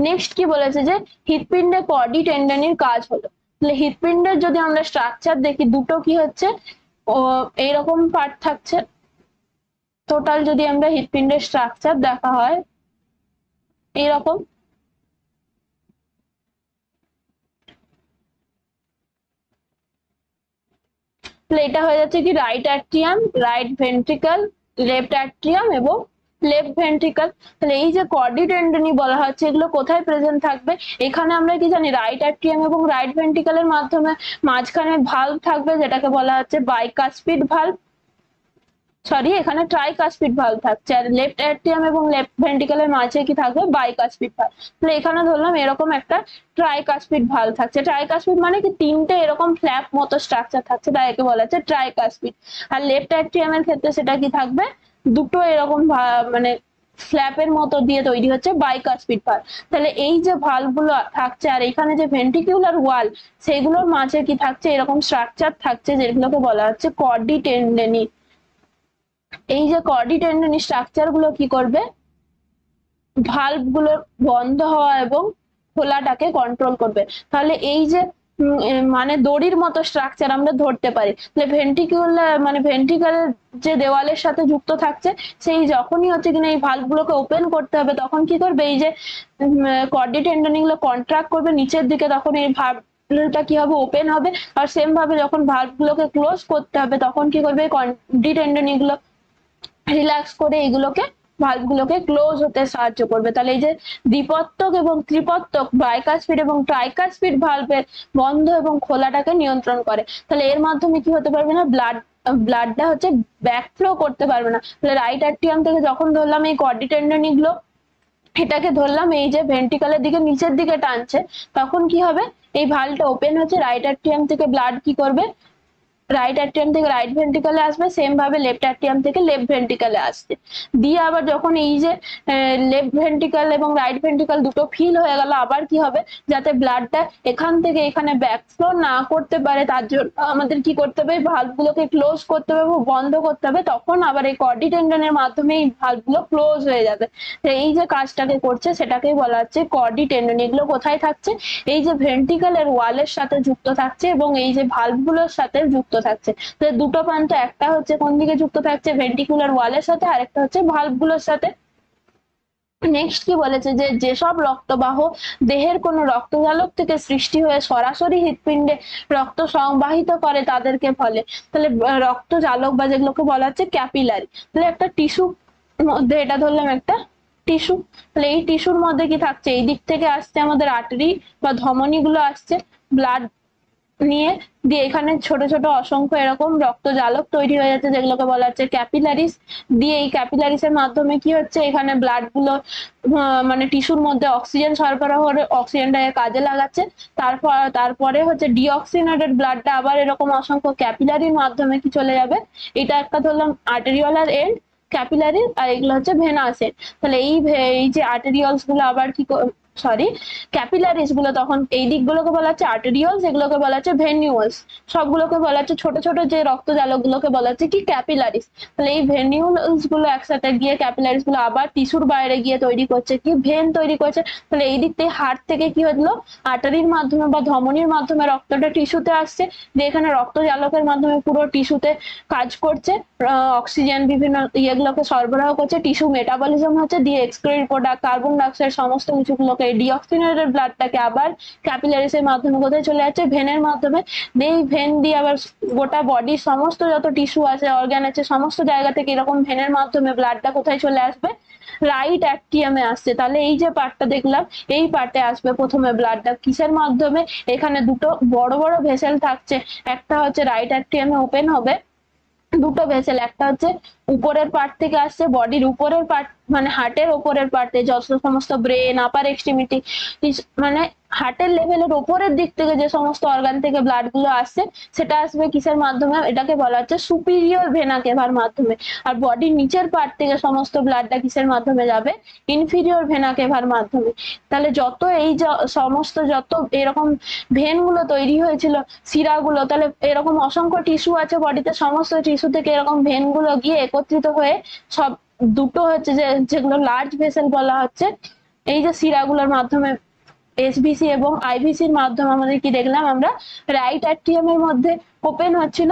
নেক্সট কি বলেছে যে হৃৎপিণ্ডে কর্ডি টেন্ডনির কাজ হলো। তাহলে হৃৎপিণ্ডের যদি আমরা স্ট্রাকচার দেখি, দুটো কি হচ্ছে, এইরকম পার্ট থাকছে। টোটাল যদি আমরা হৃৎপিণ্ডের স্ট্রাকচার দেখা হয় এইরকম, এটা হয়ে যাচ্ছে কি right atrium, right ventricle, left atrium এবং লেফট ভেন্ট্রিকল। তাহলে এই যে কর্ডি টেন্ডনি বলা হচ্ছে এগুলো কোথায় প্রেজেন্ট থাকবে, এখানে আমরা কি জানি রাইট অ্যাট্রিয়াম এবং রাইট ভেন্ট্রিকলের মাধ্যমে মাঝখানে ভালভ থাকবে যেটাকে বলা হচ্ছে বাইকাসপিড ভালভ, সরি এখানে ট্রাইকাসপিড ভালভ থাকছে, আর লেফট অ্যাট্রিয়াম এবং লেফট ভেন্ট্রিকলের মাঝে কি থাকবে, বাইকাসপিড ভালভ। তাহলে এখানে ধরলাম এরকম একটা ট্রাইকাসপিড ভালভ থাকছে। ট্রাইকাসপিড মানে কি তিনটে এরকম ফ্ল্যাপ মতো স্ট্রাকচার থাকছে, তাই একে বলা হচ্ছে ট্রাইকাসপিড। আর লেফট অ্যাট্রিয়ামের ক্ষেত্রে সেটা কি থাকবে, দুটো এরকম মানে স্ল্যাপের মতো দিয়ে তৈরি হচ্ছে বাইকাসপিড ভালভ। তাহলে এই যে ভালভ গুলো থাকছে আর এখানে যে ভেন্ট্রিকুলার ওয়াল সেগুলোর মাঝে কি থাকছে, এরকম স্ট্রাকচার থাকছে যেগুলোকে বলা হচ্ছে কর্ডি টেন্ডনি। এই যে কর্ডি টেন্ডনি স্ট্রাকচার গুলো কি করবে, ভালভ গুলোর বন্ধ হওয়া এবং খোলাটাকে কন্ট্রোল করবে। তাহলে এই যে মানে দড়ির মতো স্ট্রাকচার আমরা ধরতে পারি। তাহলে ভেন্ট্রিকুলার মানে ভেন্ট্রিকলের যে দেওয়ালের সাথে যুক্ত থাকছে, সেই যখনই হচ্ছে কিনা এই ভালভ গুলোকে ওপেন করতে হবে তখন কি করবে, এই যে কর্ডি টেন্ডনি গুলো কন্ট্রাক্ট করবে নিচের দিকে, তখন এই ভালভটা কি হবে, ওপেন হবে। আর সেম ভাবে যখন ভালভ গুলোকে ক্লোজ করতে হবে তখন কি করবে, কর্ডি টেন্ডনি গুলো রিল্যাক্স করে এগুলোকে ভালভগুলোকে ক্লোজ হতে সাহায্য করবে। তাহলে এই যে দ্বিপত্তক এবং ত্রিপত্তক বাইকাসপিড এবং ট্রাইকাসপিড ভালভের বন্ধ এবং খোলাটাকে নিয়ন্ত্রণ করে। তাহলে এর মাধ্যমে কি হতে পারবে না, ব্লাডটা হচ্ছে ব্যাকফ্লো করতে পারবে না। তাহলে রাইট অ্যাট্রিয়াম থেকে যখন ধরলাম এই কর্ডি টেন্ডনি গুলো, এটাকে ধরলাম এই যে ভেন্ট্রিকলের দিকে নিচের দিকে টানছে, তখন কি হবে, এই ভালভটা ওপেন হচ্ছে, রাইট অ্যাট্রিয়াম থেকে ব্লাড কি করবে, রাইট অ্যাট্রিয়াম থেকে রাইট ভেন্ট্রিকলে আসবে, সেম ভাবে লেফট অ্যাট্রিয়াম থেকে লেফট ভেন্ট্রিকলে আসবে। দিয়ে আবার যখন এই যে লেফট ভেন্ট্রিকল এবং রাইট ভেন্ট্রিকল দুটো ফিল হয়ে গেল, আবার কি হবে, যাতে ব্লাডটা এখান থেকে এখানে ব্যাকফ্লো না করতে পারে তার জন্য আমাদের কি করতে হবে, ভালভগুলোকে ক্লোজ করতে হবে, বন্ধ করতে হবে। তখন আবার এই কর্ডি টেন্ডনের মাধ্যমে এই ভালভগুলো ক্লোজ হয়ে যাবে। এই যে কাজটাকে করছে সেটাকেই বলা হচ্ছে কর্ডি টেন্ডন। এগুলো কোথায় থাকছে, এই যে ভেন্ট্রিকলের ওয়ালের সাথে যুক্ত থাকছে এবং এই যে ভালভগুলোর সাথে যুক্ত যুক্ত থাকছে। তো দুটো প্রান্ত, একটা হচ্ছে কোন দিকে যুক্ত থাকছে, ভেন্ট্রিকুলার ওয়ালের সাথে, আরেকটা হচ্ছে ভালভগুলোর সাথে। নেক্সট কি বলেছে যে যেসব রক্তবাহ দেহের কোনো রক্তজালক থেকে সৃষ্টি হয়ে সরাসরি হৃৎপিণ্ডে রক্ত সংবাহিত করে তাদেরকে বলে। তাহলে রক্তজালক বা যেগুলোকে বলা হচ্ছে ক্যাপিলারি। তাহলে একটা টিস্যু মধ্যে, এটা ধরলাম একটা টিস্যু, তাহলে এই টিস্যুর মধ্যে কি থাকছে, এই দিক থেকে আসছে আমাদের আর্টারি বা ধমনী গুলো আসছে ব্লাড নিয়ে, দিয়ে এখানে ছোট ছোট অসংখ্য এরকম রক্তজালক তৈরি হয়ে যাচ্ছে যেগুলোকে বলা হচ্ছে ক্যাপিলারিস। দিয়ে এই ক্যাপিলারিস এর মাধ্যমে কি হচ্ছে, এখানে ব্লাড গুলো মানে টিস্যুর মধ্যে অক্সিজেন সরবরাহ করে অক্সিজেনটাকে কাজে লাগাচ্ছে। তারপরে হচ্ছে ডিঅক্সিনেটেড ব্লাডটা আবার এরকম অসংখ্য ক্যাপিলারির মাধ্যমে কি চলে যাবে, এটা একটা ধরলাম আর্টেরিওলার এন্ড ক্যাপিলারি, আর এগুলো হচ্ছে ভেনাস এন্ড। তাহলে এই যে আর্টেরিয়লস গুলো আবার কি, সরি, ক্যাপিলারিস গুলো, তখন এই দিকগুলোকে বলা হচ্ছে আর্টেরিয়লস, এগুলোকে বলা হচ্ছে ভেনিউলস, সবগুলোকে বলা হচ্ছে ছোট ছোট যে রক্তজালক গুলোকে বলা হচ্ছে কি ক্যাপিলারিস। তাহলে এই ভেনিউলস গুলো একসাথে গিয়ে ক্যাপিলারিস গুলো আবার টিস্যুর বাইরে গিয়ে তৈরি করছে কি ভেন তৈরি করছে। তাহলে এই দিক থেকে হার্ট থেকে কি হলো, আর্টারির মাধ্যমে বা ধমনির মাধ্যমে রক্তটা টিস্যুতে আসছে, যে এখানে রক্তজালকের মাধ্যমে পুরো টিস্যুতে কাজ করছে, অক্সিজেন বিভিন্ন ইয়েগুলোকে সরবরাহ করছে, টিস্যু মেটাবলিজম হচ্ছে, দিয়ে এক্সক্রিটেড প্রোডাক্ট কার্বন ডাইঅক্সাইড সমস্ত কিছুগুলোকে ডিঅক্সিনেটেড ব্লাডটাকে আবার ক্যাপিলারিস এর মাধ্যমে কোথায় চলে যাচ্ছে, ভেনের মাধ্যমে। এই ভেন দিয়ে আবার গোটা বডির সমস্ত যত টিস্যু আছে, অর্গান আছে, সমস্ত জায়গা থেকে এরকম ভেনের মাধ্যমে ব্লাডটা কোথায় চলে আসবে, রাইট অ্যাট্রিয়ামে আসছে। তাহলে এই যে পার্টটা দেখলাম, এই পার্টে আসবে প্রথমে ব্লাডটা কিসের মাধ্যমে, এখানে দুটো বড় বড় ভেসেল থাকছে, একটা হচ্ছে রাইট অ্যাট্রিয়ামে ওপেন হবে দুটো ভেসেল, একটা হচ্ছে উপরের পার্ট থেকে আসছে, বডির উপরের পার্ট মানে হার্টের উপরের পার্টে যত সমস্ত ব্রেন, আপার এক্সট্রিমিটি, মানে হার্টের লেভেলের উপরের দিক থেকে যে সমস্ত অর্গান থেকে ব্লাড গুলো আসছে, সেটা আসবে কিসের মাধ্যমে, এটাকে বলা হচ্ছে সুপিরিয়র ভেনা কেভার মাধ্যমে। আর বডির নিচের পার্ট থেকে সমস্ত ব্লাডটা কিসের মাধ্যমে যাবে, ইনফিরিয়র ভেনা কেভার মাধ্যমে। তাহলে যত এই সমস্ত যত এরকম ভেন গুলো তৈরি হয়েছিল, শিরাগুলো, তাহলে এরকম অসংখ্য টিস্যু আছে বডিতে, সমস্ত টিস্যু থেকে এরকম ভেন গুলো গিয়ে একত্রিত হয়ে সব দুটো হচ্ছে যেগুলো লার্জ ভেসেল বলা হচ্ছে, এই যে শিরাগুলোর মাধ্যমে এসবিসি এবং আইভিসির মাধ্যমে আমাদের কি দেখলাম আমরা, রাইট অ্যাট্রিয়ামের মধ্যে ওপেন হচ্ছিল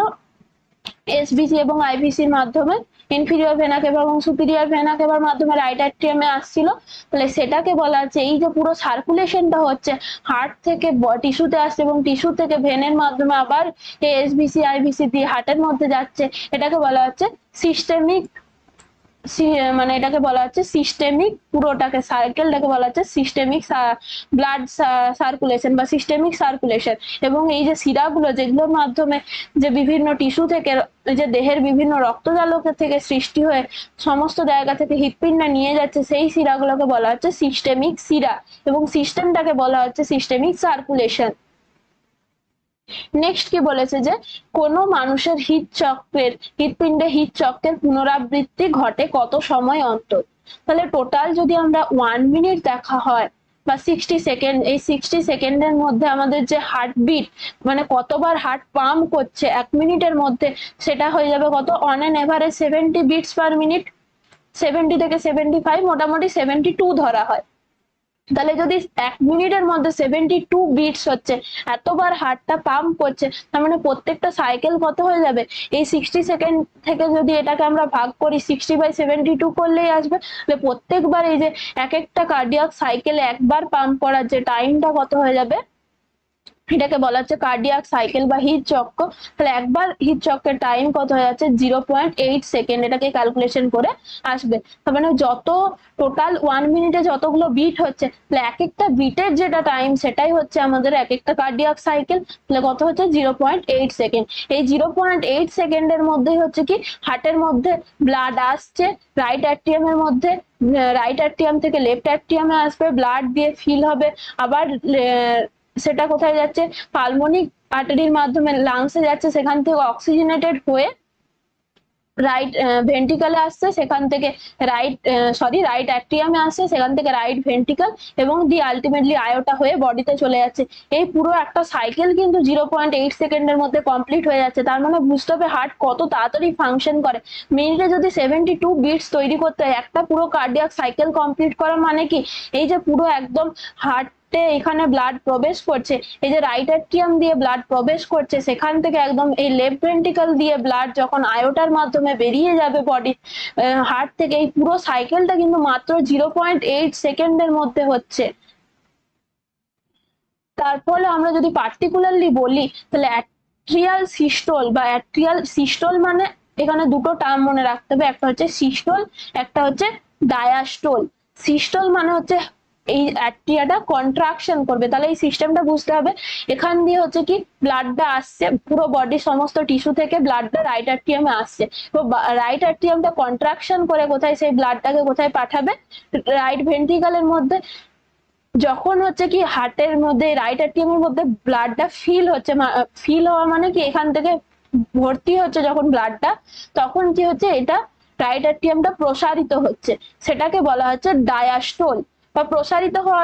এসবিসি এবং আইভিসির মাধ্যমে, ইনফিরিয়র ভেনা কেভা এবং সুপিরিয়র ভেনা কেভার মাধ্যমে রাইট অ্যাট্রিয়ামে আসছিল। তাহলে সেটাকে বলা হচ্ছে, এই যে পুরো সার্কুলেশনটা হচ্ছে হার্ট থেকে টিস্যুতে আসছে এবং টিস্যু থেকে ভেনের মাধ্যমে আবার এসবিসি আইভিসি দিয়ে হার্টের মধ্যে যাচ্ছে, এটাকে বলা হচ্ছে সিস্টেমিক, মানে এটাকে বলা হচ্ছে সিস্টেমিক, পুরোটাকে সার্কেলটাকে বলা হচ্ছে সিস্টেমিক ব্লাড সার্কুলেশন বা সিস্টেমিক সার্কুলেশন। এবং এই যে শিরাগুলো যেগুলোর মাধ্যমে যে বিভিন্ন টিস্যু থেকে যে দেহের বিভিন্ন রক্তজালকের থেকে সৃষ্টি হয়ে সমস্ত জায়গা থেকে হৃৎপিণ্ডে নিয়ে যাচ্ছে, সেই শিরাগুলোকে বলা হচ্ছে সিস্টেমিক শিরা, এবং সিস্টেমটাকে বলা হচ্ছে সিস্টেমিক সার্কুলেশন। নেক্সট কি বলেছে যে কোন মানুষের হৃৎপিণ্ডে হৃৎচক্রের পুনরাবৃত্তি ঘটে কত সময় অন্তর। তাহলে টোটাল যদি আমরা 1 মিনিট দেখা হয় বা 60 সেকেন্ড, এই 60 সেকেন্ডের মধ্যে আমাদের যে হার্টবিট মানে কতবার হার্ট পাম্প করছে 1 মিনিটের মধ্যে, সেটা হয়ে যাবে কত, on an average 70 beats per minute. 70 থেকে 75, মোটামুটি 72 ধরা হয়। তাহলে যদি 1 মিনিটের মধ্যে 72 বিটস হচ্ছে, এতবার হার্টটা পাম্প করছে, তার মানে প্রত্যেকটা সাইকেল কত হয়ে যাবে, এই 60 সেকেন্ড থেকে যদি এটাকে আমরা ভাগ করি 60/72 করলেই আসবে। তাহলে প্রত্যেকবার এই যে এক একটা কার্ডিয়াক সাইকেলে একবার পাম্প করার যে টাইমটা কত হয়ে যাবে, এটাকে বলা হচ্ছে কার্ডিয়াক সাইকেল বা হৃদচক্র। তাহলে একবার হৃদচক্রের টাইম কত হয়ে যাচ্ছে, 0.8 সেকেন্ড, এটাকে ক্যালকুলেশন করে আসবে। তার মানে যত টোটাল 1 মিনিটে যতগুলো বিট হচ্ছে, তাহলে এক একটা বিটের যেটা টাইম সেটাই হচ্ছে আমাদের এক একটা কার্ডিয়াক সাইকেল। তাহলে কত হচ্ছে, 0.8 সেকেন্ড। এই 0.8 সেকেন্ডের মধ্যেই হচ্ছে কি হার্টের মধ্যে ব্লাড আসছে রাইট অ্যাট্রিয়ামের মধ্যে, রাইট অ্যাট্রিয়াম থেকে লেফট অ্যাট্রিয়ামে আসবে, ব্লাড দিয়ে ফিল হবে, আবার সেটা কোথায় যাচ্ছে, পালমোনিক আর্টারির মাধ্যমে লাংসে যাচ্ছে, সেখান থেকে অক্সিজেনেটেড হয়ে রাইট ভেন্ট্রিকলে আসছে, সেখান থেকে রাইট অ্যাট্রিয়ামে আসছে, সেখান থেকে রাইট ভেন্ট্রিকল, এবং দি আলটিমেটলি আয়োটা হয়ে বডিতে চলে যাচ্ছে। এই পুরো একটা সাইকেল কিন্তু 0.8 সেকেন্ডের মধ্যে কমপ্লিট হয়ে যাচ্ছে। তার মানে বুঝতে হবে হার্ট কত তাড়াতাড়ি ফাংশন করে। মিনিটে যদি 72 বিটস তৈরি করতে হয়, একটা পুরো কার্ডিয়াক সাইকেল কমপ্লিট করা মানে কি, এই যে পুরো একদম হার্ট হার্টে এখানে ব্লাড প্রবেশ করছে, এই যে রাইট অ্যাট্রিয়াম দিয়ে ব্লাড প্রবেশ করছে, সেখান থেকে একদম এই লেফট ভেন্ট্রিকল দিয়ে ব্লাড যখন আয়োটার মাধ্যমে বেরিয়ে যাবে বডি হার্ট থেকে, এই পুরো সাইকেলটা কিন্তু মাত্র 0.8 সেকেন্ডের মধ্যে হচ্ছে। তার ফলে আমরা যদি পার্টিকুলারলি বলি তাহলে অ্যাট্রিয়াল সিস্টোল বা অ্যাট্রিয়াল সিস্টোল মানে এখানে দুটো টার্ম মনে রাখতে হবে, একটা হচ্ছে সিস্টোল, একটা হচ্ছে ডায়াস্টোল। সিস্টোল মানে হচ্ছে এই অ্যাট্রিয়াটা কন্ট্রাকশন করবে, তাহলে এই সিস্টেমটা বুঝতে হবে। এখান দিয়ে হচ্ছে কি ব্লাডটা আসছে পুরো বডির সমস্ত টিস্যু থেকে, ব্লাডটা রাইট অ্যাট্রিয়ামে আসছে, তো রাইট অ্যাট্রিয়ামটা কন্ট্রাকশন করে কোথায় সেই ব্লাডটাকে কোথায় পাঠাবে, রাইট ভেন্ট্রিকলের মধ্যে। যখন হচ্ছে কি হার্টের মধ্যে রাইট অ্যাট্রিয়ামের মধ্যে ব্লাডটা ফিল হচ্ছে, ফিল হওয়া মানে কি এখান থেকে ভর্তি হচ্ছে যখন ব্লাডটা, তখন কি হচ্ছে এটা রাইট অ্যাট্রিয়ামটা প্রসারিত হচ্ছে, সেটাকে বলা হচ্ছে ডায়াস্টোল। বা প্রসারিত হওয়া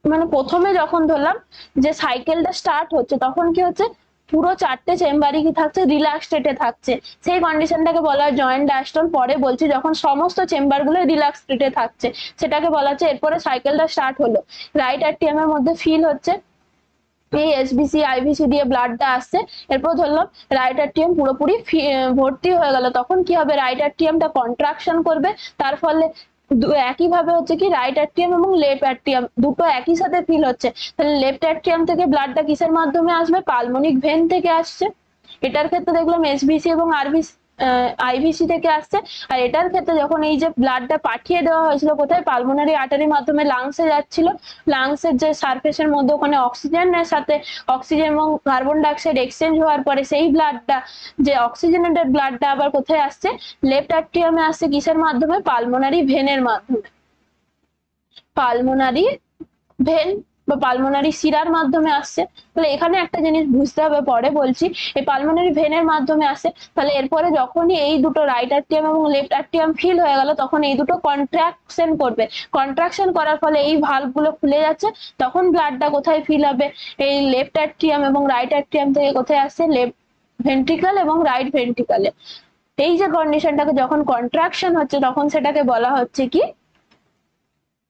মানে প্রথমে যখন ধরলাম যে সাইকেলটা স্টার্ট হচ্ছে, তখন কি হচ্ছে পুরো চারটে চেম্বারই কি থাকছে, রিল্যাক্স স্টেটে থাকছে, সেই কন্ডিশনটাকে বলা হয় জয়েন্ট ডায়াস্টল। পরে বলছি যখন সমস্ত চেম্বার গুলো রিল্যাক্স স্টেটে থাকছে, সেটাকে বলা হচ্ছে। এরপরে সাইকেলটা স্টার্ট হলো, রাইট অ্যাট্রিয়ামের মধ্যে ফিল হচ্ছে, এই এসবিসি আইভিসি দিয়ে ব্লাডটা আসছে, এরপর ধরলাম রাইট অ্যাট্রিয়াম পুরোপুরি ভর্তি হয়ে গেল, তখন কি হবে রাইট অ্যাট্রিয়ামটা কন্ট্রাকশন করবে, তার ফলে একইভাবে হচ্ছে কি রাইট অ্যাট্রিয়াম এবং লেফট অ্যাট্রিয়াম দুটো একই সাথে ফিল হচ্ছে। তাহলে লেফট অ্যাট্রিয়াম থেকে ব্লাডটা কিসের মাধ্যমে আসবে, পালমোনিক ভেন থেকে আসছে। এটার ক্ষেত্রে দেখলাম এসবিসি এবং আরবিসি আইভিসি থেকে আসছে। আর এটার ক্ষেত্রে যখন এই যে ব্লাডটা পাঠিয়ে দেওয়া হয়েছিল কোথায়, পালমোনারি আর্টারির মাধ্যমে লাংসে যাচ্ছিল, লাংসের যে সারফেসের মধ্যে ওখানে অক্সিজেনের সাথে অক্সিজেন এবং কার্বন ডাইঅক্সাইড এক্সচেঞ্জ হওয়ার পরে সেই ব্লাডটা, যে অক্সিজেনেটেড ব্লাডটা আবার কোথায় আসছে, লেফট অ্যাট্রিয়ামে আসছে কিসের মাধ্যমে, পালমোনারি ভেনের মাধ্যমে। পালমোনারি ভেন বা পালমোনারি শিরার মাধ্যমে আসছে। তাহলে এখানে একটা জিনিস বুঝতে হবে, পরে বলছি, এই পালমোনারি ভেনের মাধ্যমে আসে। তাহলে এরপরে যখনই এই দুটো রাইট অ্যাট্রিয়াম এবং লেফট অ্যাট্রিয়াম ফিল হয়ে গেল, তখন এই দুটো কন্ট্রাকশন করবে, কন্ট্রাকশন করার ফলে এই ভালভ গুলো খুলে যাচ্ছে, তখন ব্লাডটা কোথায় ফিল হবে, এই লেফট অ্যাট্রিয়াম এবং রাইট অ্যাট্রিয়াম থেকে কোথায় আসছে, লেফট ভেন্ট্রিকল এবং রাইট ভেন্ট্রিকলে। এই যে কন্ডিশনটাকে যখন কন্ট্রাকশন হচ্ছে, তখন সেটাকে বলা হচ্ছে কি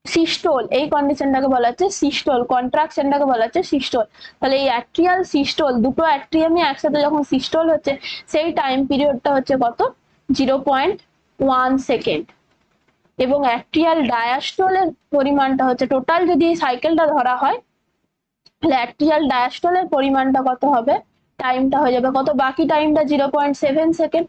সিস্টোল। এই কন্ডিশনটাকে বলা হচ্ছে সিস্টোল, কন্ট্রাকশনটাকে বলা হচ্ছে সিস্টোল। তাহলে এই অ্যাট্রিয়াল সিস্টোল, দুটো অ্যাট্রিয়ামই একসাথে যখন সিস্টোল হচ্ছে, সেই টাইম পিরিয়ডটা হচ্ছে কত, 0.1 সেকেন্ড। এবং অ্যাট্রিয়াল ডায়াস্টোলের পরিমাণটা হচ্ছে, টোটাল যদি এই সাইকেলটা ধরা হয়, তাহলে অ্যাট্রিয়াল ডায়াস্টোলের পরিমাণটা কত হবে, টাইমটা হয়ে যাবে কত, বাকি টাইমটা 0.7 সেকেন্ড।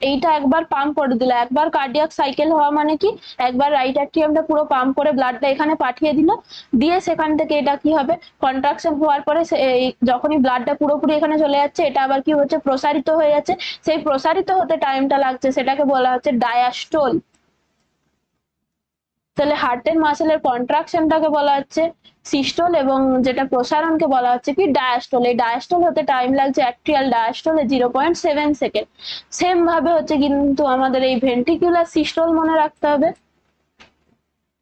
এইটা একবার পাম্প করে দিল, একবার কার্ডিয়াক সাইকেল হওয়া মানে কি, একবার রাইট অ্যাট্রিয়ামটা পুরো পাম্প করে ব্লাডটা এখানে পাঠিয়ে দিল, দিয়ে সেখান থেকে এটা কি হবে, কন্ট্রাকশন হওয়ার পরে যখনই ব্লাডটা পুরোপুরি এখানে চলে যাচ্ছে, এটা আবার কি হচ্ছে, প্রসারিত হয়ে যাচ্ছে, সেই প্রসারিত হতে টাইমটা লাগছে, সেটাকে বলা হচ্ছে ডায়াস্টোল। তাহলে হার্টের মাসেলের কন্ট্রাকশনটাকে বলা হচ্ছে সিস্টোল, এবং যেটা প্রসারণকে বলা হচ্ছে কি ডায়াস্টোল। এই ডায়াস্টোল হতে টাইম লাগছে অ্যাট্রিয়াল ডায়াস্টোলে 0.7 সেকেন্ড। সেম ভাবে হচ্ছে কিন্তু আমাদের এই ভেন্ট্রিকুলার সিস্টোল মনে রাখতে হবে।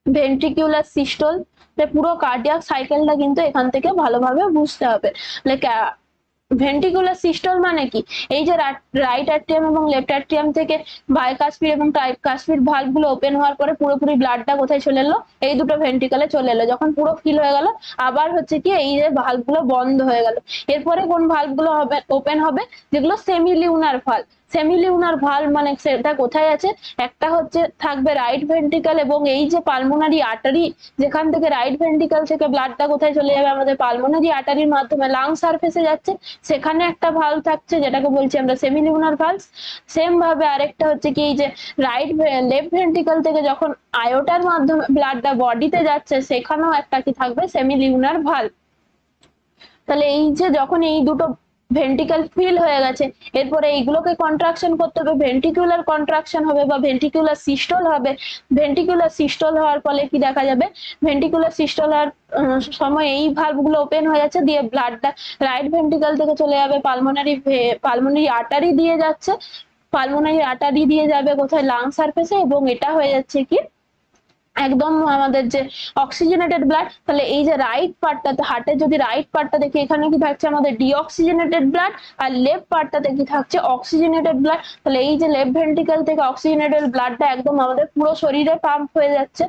ভেন্ট্রিকুলার সিস্টোল পুরো কার্ডিয়াক সাইকেলটা কিন্তু এখান থেকে ভালোভাবে বুঝতে হবে। ভেন্ট্রিকুলার সিস্টোল মানে কি, এই যে রাইট অ্যাট্রিয়াম এবং লেফট অ্যাট্রিয়াম থেকে বাইকাসপিড এবং ট্রাইকাসপিড ভালভ গুলো ওপেন হওয়ার পরে পুরোপুরি ব্লাডটা কোথায় চলে এলো, এই দুটো ভেন্ট্রিকলে চলে এলো, যখন পুরো ফিল হয়ে গেল, আবার হচ্ছে কি এই যে ভালভ গুলো বন্ধ হয়ে গেল। এরপরে কোন ভালভ গুলো হবে, ওপেন হবে, যেগুলো সেমিলিউনার ভালভ। সেমিলিউনার ভালভ মানে সেটা কোথায় আছে, একটা হচ্ছে থাকবে রাইট ভেন্ট্রিকল এবং এই যে পালমোনারি আর্টারি, যেখান থেকে রাইট ভেন্ট্রিকল থেকে ব্লাডটা কোথায় চলে যাবে, আমাদের পালমোনারি আর্টারির মাধ্যমে লাং সারফেসে যাচ্ছে, সেখানে একটা ভালভ থাকছে, যেটাকে বলছি আমরা সেমিলিউনার ভালভ। সেম ভাবে আরেকটা হচ্ছে কি, এই যে লেফট ভেন্ট্রিকল থেকে যখন আয়োটার মাধ্যমে ব্লাডটা বডিতে যাচ্ছে, সেখানেও একটা কি থাকবে, সেমিলিউনার ভালভ। তাহলে এই যে যখন এই দুটো ভেন্ট্রিকল ফিল হয়ে গেছে, এরপরে এইগুলোকে কন্ট্রাকশন করতে হবে, ভেন্ট্রিকুলার কন্ট্রাকশন হবে বা ভেন্ট্রিকুলার সিস্টোল হবে। ভেন্ট্রিকুলার সিস্টোল হওয়ার ফলে কি দেখা যাবে, ভেন্ট্রিকুলার সিস্টোল হওয়ার সময় এই ভালভ গুলো ওপেন হয়ে যাচ্ছে, দিয়ে ব্লাডটা রাইট ভেন্ট্রিকল থেকে চলে যাবে পালমোনারি আর্টারি দিয়ে যাচ্ছে, পালমোনারি আর্টারি দিয়ে যাবে কোথায়, লাং সারফেসে, এবং এটা হয়ে যাচ্ছে কি একদম আমাদের যে অক্সিজেনেটেড ব্লাড। তাহলে এই যে রাইট পার্টটাতে, হার্টের যদি রাইট পার্টটা দেখি, এখানে কি থাকছে আমাদের ডিঅক্সিজেনেটেড ব্লাড, আর লেফট পার্টটাতে কি থাকছে, অক্সিজেনেটেড ব্লাড। তাহলে এই যে লেফট ভেন্ট্রিকল থেকে অক্সিজেনেটেড ব্লাডটা একদম আমাদের পুরো শরীরে পাম্প হয়ে যাচ্ছে।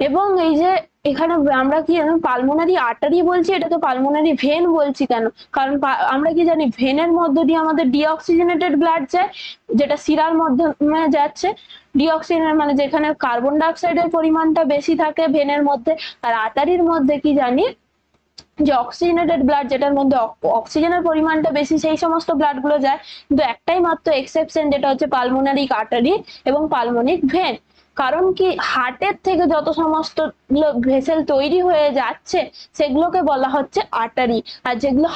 এবং এই যে এখানে আমরা কি পালমোনারি আর্টারি বলছি, এটা তো পালমোনারি ভেন বলছি কেন? কারণ আমরা কি জানি ভেনের মধ্য দিয়ে আমাদের ডিঅক্সিজেনেটেড ব্লাড যায়, যেটা শিরার মাধ্যমে যাচ্ছে। ডিঅক্সিজেন মানে যেখানে কার্বন ডাইঅক্সাইডের পরিমাণটা বেশি থাকে ভেনের মধ্যে, আর আর্টারির মধ্যে কি জানি যে অক্সিজেনেটেড ব্লাড, যেটার মধ্যে অক্সিজেনের পরিমাণটা বেশি, সেই সমস্ত ব্লাড গুলো যায়। কিন্তু একটাই মাত্র এক্সেপশন, যেটা হচ্ছে পালমোনারি আর্টারি এবং পালমোনিক ভেন। কারণ কি হার্টের থেকে যত সমস্ত ভেসেল তৈরি হয়ে যাচ্ছে সেগুলোকে বলা হচ্ছে আর্টারি, আর যেগুলো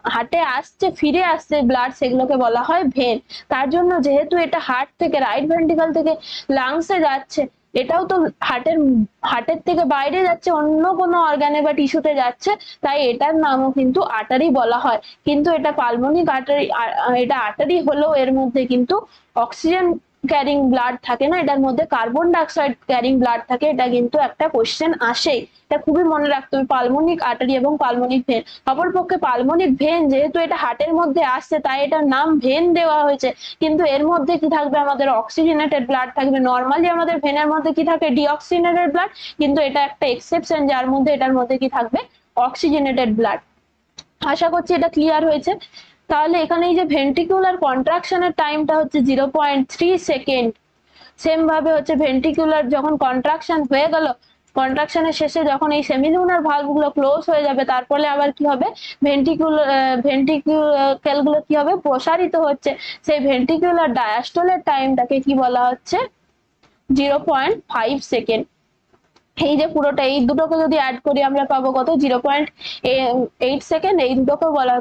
হার্টে আসছে, ফিরে আসছে ব্লাড, সেগুলোকে বলা হয় ভেন। তার জন্য যেহেতু এটা হার্ট থেকে, রাইট ভেন্ট্রিকল থেকে লাংসে যাচ্ছে, এটাও তো হার্টের থেকে বাইরে যাচ্ছে, অন্য কোনো অর্গানে বা টিস্যুতে যাচ্ছে, তাই এটার নামও কিন্তু আর্টারি বলা হয়। কিন্তু এটা পালমোনিক আর্টারি, এটা আর্টারি হলেও এর মধ্যে কিন্তু অক্সিজেন ক্যারিং ব্লাড থাকে না, এটার মধ্যে কার্বন ডাইঅক্সাইড ক্যারিং ব্লাড থাকে। এটা কিন্তু একটা কোশ্চেন আসেই, এটা খুবই মনে রাখতে হবে, পালমোনিক আর্টারি এবং পালমোনিক ভেন। অপরপক্ষে পালমোনিক ভেন, যেহেতু এটা হার্টের মধ্যে আসছে তাই এটার নাম ভেন দেওয়া হয়েছে, কিন্তু এর মধ্যে কি থাকবে, আমাদের অক্সিজেনেটেড ব্লাড থাকবে। নর্মালি আমাদের ভেনের মধ্যে কি থাকে, ডিঅক্সিজেনেটেড ব্লাড, কিন্তু এটা একটা এক্সেপশন, যার মধ্যে এটার মধ্যে কি থাকবে, অক্সিজেনেটেড ব্লাড। আশা করছি এটা ক্লিয়ার হয়েছে। তাহলে এখানে এই যে ভেন্ট্রিকুলার কন্ট্রাকশনের টাইমটা হচ্ছে 0.3 সেকেন্ড। সেম ভাবে হচ্ছে ভেন্ট্রিকুলার যখন কন্ট্রাকশন হয়ে গেল, কন্ট্রাকশনের শেষে যখন এই সেমিলুনার ভালভ গুলো ক্লোজ হয়ে যাবে, তারপরে আবার কি হবে, ভেন্ট্রিকুলার গুলো কি হবে, প্রসারিত হচ্ছে। সেই ভেন্ট্রিকুলার ডায়াস্টলের টাইমটাকে কি বলা হচ্ছে, 0.5 সেকেন্ড। এই যে পুরোটা, এই দুটোকে যদি অ্যাড করি আমরা পাবো কত, 0.8 সেকেন্ড। এই দুটোকে বলা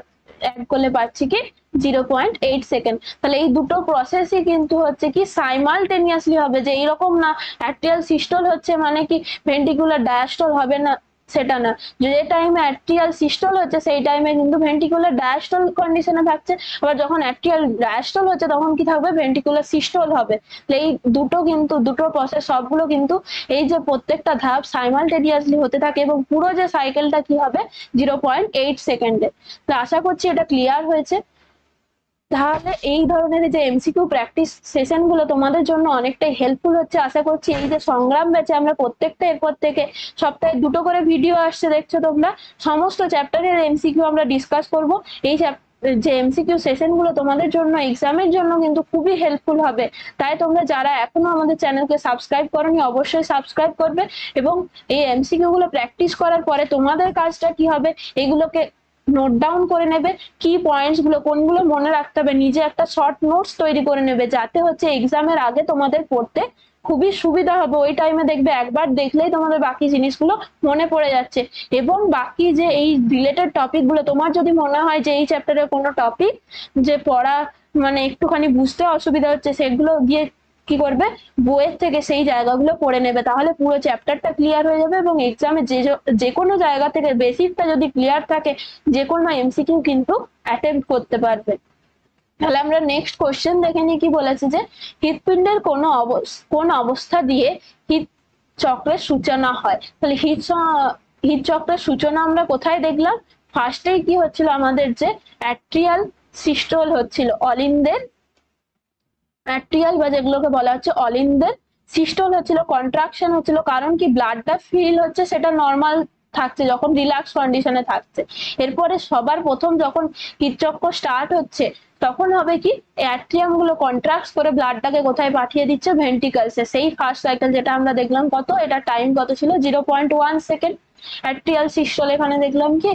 অ্যাড করলে পাচ্ছি কি 0.8 সেকেন্ড। তাহলে এই দুটো প্রসেসই কিন্তু হচ্ছে কি সাইমালটেনিয়াসলি হবে, যে এইরকম না অ্যাট্রিয়াল সিস্টল হচ্ছে মানে কি ভেন্ট্রিকুলার ডায়াস্টল হবে না, সেটা না। যে টাইমে অ্যাট্রিয়াল সিস্টল হচ্ছে সেই টাইমে কিন্তু ভেন্ট্রিকুলার ডায়াস্টল কন্ডিশনে থাকছে, আবার যখন অ্যাট্রিয়াল ডায়াস্টল হচ্ছে তখন কি থাকবে, ভেন্ট্রিকুলার সিস্টল হবে। এই দুটো কিন্তু, দুটো প্রসেস সবগুলো কিন্তু এই যে প্রত্যেকটা ধাপ সাইমালটেনিয়াসলি হতে থাকে, এবং পুরো যে সাইকেলটা কি হবে 0.8 সেকেন্ডে। তো আশা করছি এটা ক্লিয়ার হয়েছে। তাহলে এই ধরনের যে এমসিকিউ প্র্যাকটিস সেশন গুলো তোমাদের জন্য অনেকটাই হেল্পফুল হচ্ছে। আশা করছি এই যে সংগ্রাম ব্যাচে আমরা প্রত্যেকটা এরপর থেকে সপ্তাহে দুটো করে ভিডিও আসছে, দেখছো তোমরা, সমস্ত চ্যাপ্টারের এমসিকিউ আমরা ডিসকাস করব। এই যে এমসিকিউ সেশন গুলো তোমাদের জন্য এক্সামের জন্য কিন্তু খুবই হেল্পফুল হবে। তাই তোমরা যারা এখনো আমাদের চ্যানেলকে সাবস্ক্রাইব করোনি অবশ্যই সাবস্ক্রাইব করবে, এবং এই এমসিকিউ গুলো প্র্যাকটিস করার পরে তোমাদের কাজটা কি হবে, এগুলোকে নোট ডাউন করে নেবে, কি পয়েন্টস গুলো কোনগুলো মনে রাখতে হবে, নিজে একটা শর্ট নোটস তৈরি করে নেবে, যাতে হচ্ছে এক্সামের আগে তোমাদের পড়তে খুবই সুবিধা হবে। ওই টাইমে দেখবে একবার দেখলেই তোমাদের বাকি জিনিসগুলো মনে পড়ে যাচ্ছে। এবং বাকি যে এই রিলেটেড টপিক গুলো, তোমার যদি মনে হয় যে এই চ্যাপ্টারের কোনো টপিক যে পড়া মানে একটুখানি বুঝতে অসুবিধা হচ্ছে, সেগুলো গিয়ে কি করবে, বইয়ের থেকে সেই জায়গাগুলো পড়ে নেবে, তাহলে পুরো চ্যাপ্টারটা ক্লিয়ার হয়ে যাবে। এবং এক্সামে যে কোনো জায়গা থেকে বেসিকটা যদি ক্লিয়ার থাকে, যে কোনো এমসিকিউ কিন্তু অ্যাটেম্প করতে পারবে। তাহলে আমরা নেক্সট কোশ্চেন দেখে নিই, কি বলেছে যে হৃৎপিণ্ডের কোন অবস্থা দিয়ে হৃৎ চক্রের সূচনা হয়। তাহলে হৃৎ চক্রের সূচনা আমরা কোথায় দেখলাম, ফার্স্টেই কি হচ্ছিল, আমাদের যে অ্যাট্রিয়াল সিস্টল হচ্ছিল, অলিন্দের অ্যাট্রিয়াল বা যেগুলোকে বলা হচ্ছে অলিন্দের সিস্টল হচ্ছিল, কন্ট্রাকশন হচ্ছিল। কারণ কি ব্লাডটা ফিল হচ্ছে, সেটা নর্মাল থাকছে যখন রিল্যাক্স কন্ডিশনে থাকছে। এরপরে সবার প্রথম যখন হৃদচক্র স্টার্ট হচ্ছে, তখন হবে কি অ্যাট্রিয়াম গুলো কন্ট্রাক্ট করে ব্লাডটাকে কোথায় পাঠিয়ে দিচ্ছে, ভেন্ট্রিকলসে। সেই ফার্স্ট সাইকেল যেটা আমরা দেখলাম কত, এটা টাইম কত ছিল, 0.1 সেকেন্ড। অ্যাট্রিয়াল সিস্টল এখানে দেখলাম কি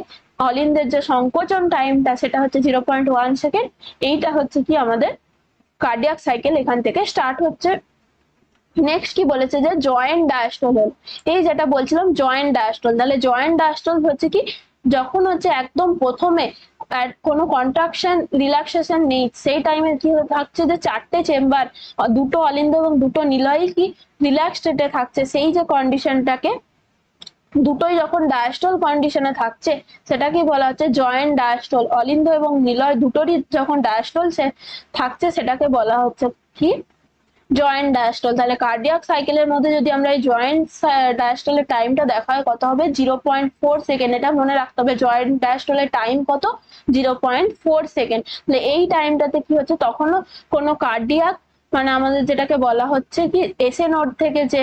অলিন্দের যে সংকোচন টাইমটা, সেটা হচ্ছে 0.1 সেকেন্ড। এইটা হচ্ছে কি আমাদের কার্ডিয়াক সাইকেল এখান থেকে স্টার্ট হচ্ছে। নেক্সট কি বলেছে যে জয়েন্ট ডায়াস্টল, এই যেটা বলছিলাম জয়েন্ট ডায়াস্টল। তাহলে জয়েন্ট ডায়াস্টল হচ্ছে কি, যখন হচ্ছে একদম প্রথমে কোনো কন্ট্রাকশন রিল্যাক্সেশন নেই, সেই টাইমে কি থাকছে যে চারটে চেম্বার, দুটো অলিন্দ এবং দুটো নিলয় কি রিল্যাক্স স্টেটে থাকছে। সেই যে কন্ডিশনটাকে, দুটোই যখন ডায়াস্টল কন্ডিশনে থাকছে, সেটাকে বলা হচ্ছে জয়েন্ট ডায়াস্টল। অলিন্দ এবং নিলয় দুটোরই যখন ডায়াস্টল থাকছে, সেটাকে বলা হচ্ছে কি জয়েন্ট ডায়াস্টল। তাহলে কার্ডিয়াক সাইকেলের মধ্যে যদি আমরা এই জয়েন্ট ডায়াস্টলের টাইমটা দেখা হয় কত হবে, 0.4 সেকেন্ড। এটা মনে রাখতে হবে, জয়েন্ট ডায়াস্টলের টাইম কত, 0.4 সেকেন্ড। তাহলে এই টাইমটাতে কি হচ্ছে, তখনও কোনো কার্ডিয়াক মানে আমাদের যেটাকে বলা হচ্ছে কি এসএ নোড থেকে যে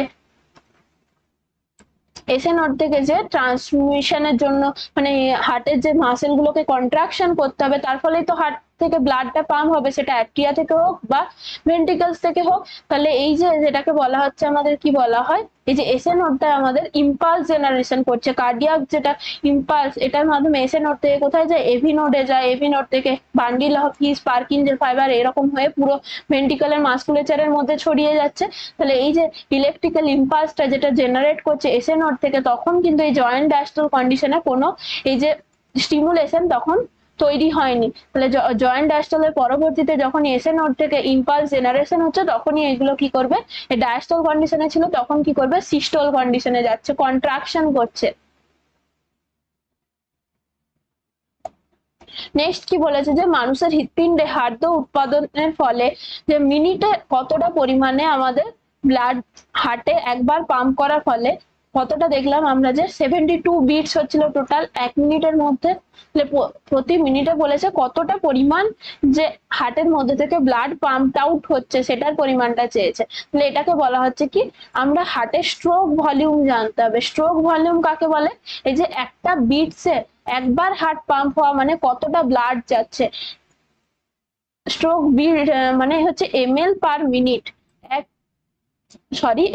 এসএ নোড থেকে যে ট্রান্সমিশনের জন্য মানে হার্টের যে মাসেল গুলোকে কন্ট্রাকশন করতে হবে, তার ফলেই তো হার্ট থেকে ব্লাডটা পাম্প হবে, সেটা অ্যাট্রিয়া থেকে হোক বা ভেন্ট্রিকলস থেকে হোক। তাহলে এই যে যেটাকে বলা হচ্ছে আমাদের কি বলা হয়, এই যে এসএ নোডটা আমাদের ইম্পালস জেনারেশন করছে, কার্ডিয়াক যেটা ইম্পালস, এটার মাধ্যমে এসএ নোড থেকে কোথায় যায়, এভি নোডে যায়, এভি নোড থেকে বান্ডিল অফ হিস, পার্কিনসের ফাইবার এরকম হয়ে পুরো ভেন্ট্রিকলের মাসকুলেচারের মধ্যে ছড়িয়ে যাচ্ছে। তাহলে এই যে ইলেকট্রিক্যাল ইম্পালসটা যেটা জেনারেট করছে এসএ নোড থেকে, তখন কিন্তু এই জয়েন্ট ডায়াস্টল কন্ডিশনে কোনো এই যে স্টিমুলেশন তখন তৈরি হয়নি। তাহলে জয়েন্ট ডায়াস্টলের পরবর্তীতে যখন এসএ নোড থেকে ইম্পালস জেনারেশন হচ্ছে, তখনই এগুলো কি করবে, ডায়াস্টল কন্ডিশনে ছিল তখন কি করবে, সিস্টল কন্ডিশনে যাচ্ছে, কন্ট্রাকশন করছে। নেক্সট কি বলেছে যে মানুষের হৃৎপিণ্ডে হার্ট উৎপাদনের ফলে যে মিনিটে কতটা পরিমাণে আমাদের ব্লাড হার্টে একবার পাম্প করার ফলে কতটা দেখলাম আমরা যে 72 বিটস হচ্ছিল টোটাল 1 মিনিটের মধ্যে। প্রতি মিনিটে বলেছে কতটা পরিমাণ যে হার্টের মধ্যে থেকে ব্লাড পাম্প আউট হচ্ছে সেটার পরিমাণটা চেয়েছে। তাহলে এটাকে বলা হচ্ছে কি, আমরা হার্টের স্ট্রোক ভলিউম জানতে হবে। স্ট্রোক ভলিউম কাকে বলে, এই যে একটা বিটসে একবার হার্ট পাম্প হওয়া মানে কতটা ব্লাড যাচ্ছে। স্ট্রোক বিট মানে হচ্ছে এমএল পার মিনিট,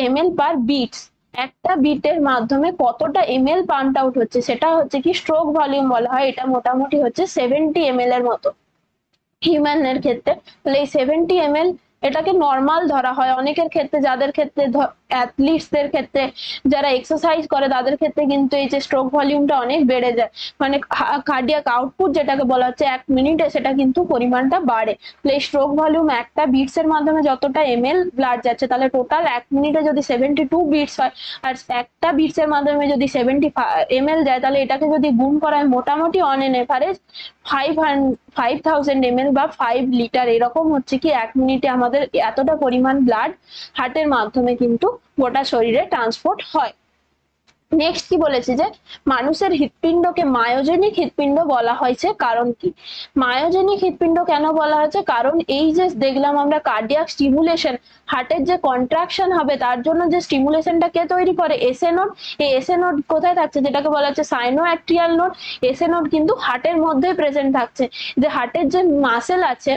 এমএল পার বিটস, একটা বিটের মাধ্যমে কতটা এমএল পাম্প আউট হচ্ছে সেটা হচ্ছে কি স্ট্রোক ভলিউম বলা হয়। এটা মোটামুটি হচ্ছে 70 এমএল এর মতো হিউম্যানের ক্ষেত্রে। তাহলে এই 70 এমএল এটাকে নর্মাল ধরা হয়। অনেকের ক্ষেত্রে, যাদের ক্ষেত্রে অ্যাথলিটসদের ক্ষেত্রে, যারা এক্সারসাইজ করে তাদের ক্ষেত্রে কিন্তু এই যে স্ট্রোক ভলিউমটা অনেক বেড়ে যায়, মানে কার্ডিয়াক আউটপুট যেটাকে বলা হচ্ছে 1 মিনিটে, সেটা কিন্তু পরিমাণটা বাড়ে। তাহলে এই স্ট্রোক ভলিউম একটা বিটস এর মাধ্যমে যতটা এমএল ব্লাড যাচ্ছে, তাহলে টোটাল 1 মিনিটে যদি 72 বিটস হয় আর একটা বিটস এর মাধ্যমে যদি 70 এমএল যায়, তাহলে এটাকে যদি গুণ করা হয় মোটামুটি অন এন এভারেজ 5000 ml বা 5 লিটার এরকম হচ্ছে কি 1 মিনিটে আমাদের এতটা পরিমাণ ব্লাড হার্টের মাধ্যমে কিন্তু গোটা শরীরে ট্রান্সপোর্ট হয়। নেক্সট কি বলেছে যে মানুষের হৃৎপিণ্ডকে মায়োজেনিক হৃৎপিণ্ড বলা হয়েছে, কারণ কি? মায়োজেনিক হৃৎপিণ্ড কেন বলা হয়েছে, কারণ এই যে দেখলাম আমরা কার্ডিয়াক স্টিমুলেশন, হার্টের যে কন্ট্রাকশন হবে তার জন্য যে স্টিমুলেশনটা কে তৈরি করে, এসএ নোড। এই এসএ নোড কোথায় থাকছে, যেটাকে বলা হচ্ছে সাইনোঅ্যাট্রিয়াল নোড। এসএ নোড কিন্তু হার্টের মধ্যেই প্রেজেন্ট থাকছে। যে হার্টের যে মাসেল আছে,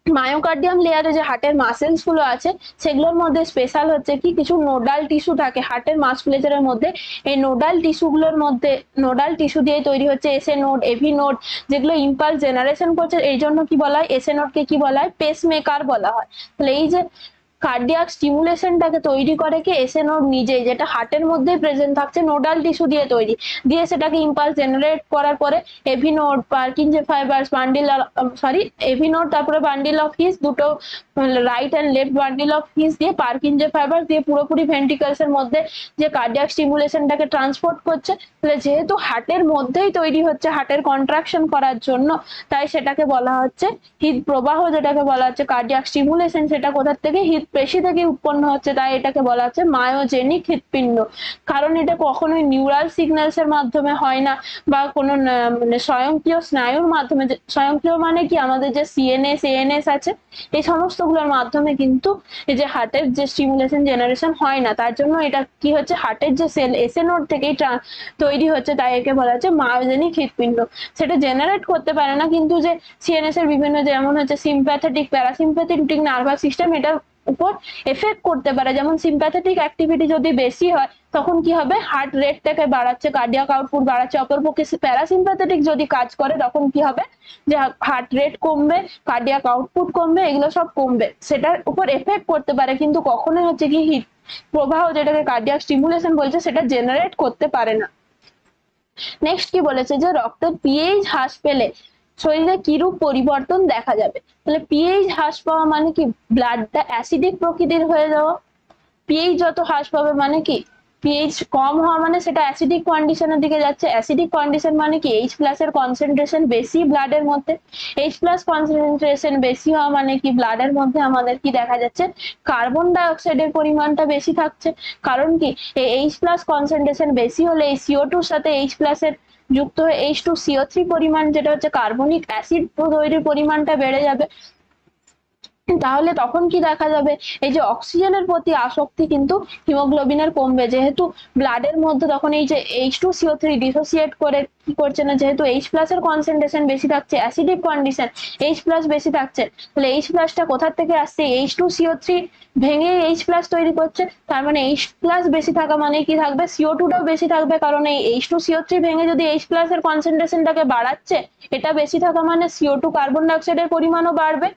মায়োকার্ডিয়াম লেয়ারে যে হার্টের মাসেলস গুলো আছে, সেগুলোর মধ্যে স্পেশাল হচ্ছে কি কিছু নোডাল টিস্যু থাকে হার্টের মাসকুলেচারের মধ্যে। এই নোডাল টিস্যুগুলোর মধ্যে, নোডাল টিস্যু দিয়ে তৈরি হচ্ছে এসএ নোড, এভি নোড, যেগুলো ইম্পালস জেনারেশন করছে। এই জন্য কি বলা হয়, এসএ নোডকে কি বলা হয়, পেসমেকার বলা হয়। তাহলে এই যে কার্ডিয়াক স্টিমুলেশনটাকে তৈরি করে কি এসএ নোড নিজেই, যেটা হার্টের মধ্যেই প্রেজেন্ট থাকছে, নোডাল টিস্যু দিয়ে তৈরি, দিয়ে সেটাকে ইম্পালস জেনারেট করার পরে AV node, Purkinje fibers, bundle AV node, তারপরে বান্ডিল অফ হিস, দুটো right and left bundle of His দিয়ে পার্কিনসে ফাইবারস দিয়ে পুরোপুরি ভেন্ট্রিকলস এর মধ্যে যে কার্ডিয়াক স্টিমুলেশনটাকে ট্রান্সপোর্ট করছে। তাহলে যেহেতু হার্টের মধ্যেই তৈরি হচ্ছে হার্টের কন্ট্রাকশন করার জন্য, তাই সেটাকে বলা হচ্ছে হৃদ প্রবাহ, যেটাকে বলা হচ্ছে কার্ডিয়াক স্টিমুলেশন, সেটা কোথা থেকে, হৃদ পেশি থেকে উৎপন্ন হচ্ছে, তাই এটাকে বলা হচ্ছে মায়োজেনিক হৃৎপিণ্ড। কারণ এটা কখনোই নিউরাল সিগন্যালস এর মাধ্যমে হয় না বা কোনো মানে স্বয়ংক্রিয় স্নায়ুর মাধ্যমে। স্বয়ংক্রিয় মানে কি, আমাদের যে সিএনএস এএনএস আছে, এই সমস্ত গুলোর মাধ্যমে কিন্তু এই যে হার্টের যে স্টিমুলেশন জেনারেশন হয় না। তার জন্য এটা কি হচ্ছে, হার্টের যে সেল এসএ নোড থেকেই তৈরি হচ্ছে, তাই একে বলা হচ্ছে মায়োজেনিক হৃৎপিণ্ড। সেটা জেনারেট করতে পারে না, কিন্তু যে সিএনএস এর বিভিন্ন যেমন হচ্ছে সিম্প্যাথেটিক, প্যারাসিম্প্যাথেটিক নার্ভাস সিস্টেম, এটার উপর এফেক্ট করতে পারে। যেমন সিম্প্যাথেটিক অ্যাক্টিভিটি যদি বেশি হয়, তখন কি হবে, হার্ট রেটটাকে বাড়াচ্ছে, কার্ডিয়াক আউটপুট বাড়াচ্ছে। অপরপক্ষে প্যারাসিম্প্যাথেটিক যদি কাজ করে, তখন কি হবে, যে হার্ট রেট কমবে, কার্ডিয়াক আউটপুট কমবে, এগুলো সব কমবে, সেটার উপর এফেক্ট করতে পারে। কিন্তু কখনোই হচ্ছে কি হৃদ প্রবাহ, যেটাকে কার্ডিয়াক স্টিমুলেশন বলছে, সেটা জেনারেট করতে পারে না। নেক্সট কি বলেছে যে রক্তের পিএইচ হ্রাস পেলে শরীরে কিরূপ পরিবর্তন দেখা যাবে। তাহলে পিএইচ হ্রাস পাওয়া মানে কি, ব্লাডটা অ্যাসিডিক প্রকৃতির হয়ে যাওয়া। পিএইচ যত হ্রাস পাবে মানে কি, পিএইচ কম হওয়া মানে সেটা অ্যাসিডিক কন্ডিশনের দিকে যাচ্ছে। অ্যাসিডিক কন্ডিশন মানে কি, এইচ প্লাস এর কনসেন্ট্রেশন বেশি ব্লাডের মধ্যে। এইচ প্লাস কনসেন্ট্রেশন বেশি হওয়া মানে কি, ব্লাডের মধ্যে আমাদের কি দেখা যাচ্ছে, কার্বন ডাই অক্সাইডের পরিমাণটা বেশি থাকছে। কারণ কি, এই এইচ প্লাস কনসেন্ট্রেশন বেশি হলে এই CO2 সাথে এইচ প্লাস এর যুক্ত হয়ে H2CO3 পরিমাণ, যেটা হচ্ছে কার্বনিক অ্যাসিড তৈরির পরিমাণটা বেড়ে যাবে। তাহলে তখন কি দেখা যাবে, এই যে অক্সিজেনের প্রতি আসক্তি কিন্তু হিমোগ্লোবিনের কমবে, যেহেতু ব্লাডের মধ্যে তখন এই যে H2CO3 ডিসোসিয়েট করে কি করছে না, যেহেতু H+ এর কনসেন্ট্রেশন বেশি থাকছে, অ্যাসিডিক কন্ডিশন, H+ বেশি থাকছে, তাহলে H+ টা কোথা থেকে আসছে, H2CO3 ভেঙে H+ তৈরি করছে, তার মানে H+ বেশি থাকা মানে কি থাকবে, CO2 টাও বেশি থাকবে, কারণ এই H2CO3 ভেঙে যদি H+ এর কনসেন্ট্রেশনটাকে বাড়াচ্ছে, এটা বেশি থাকা মানে CO2 কার্বন ডাইঅক্সাইডের পরিমাণও বাড়বে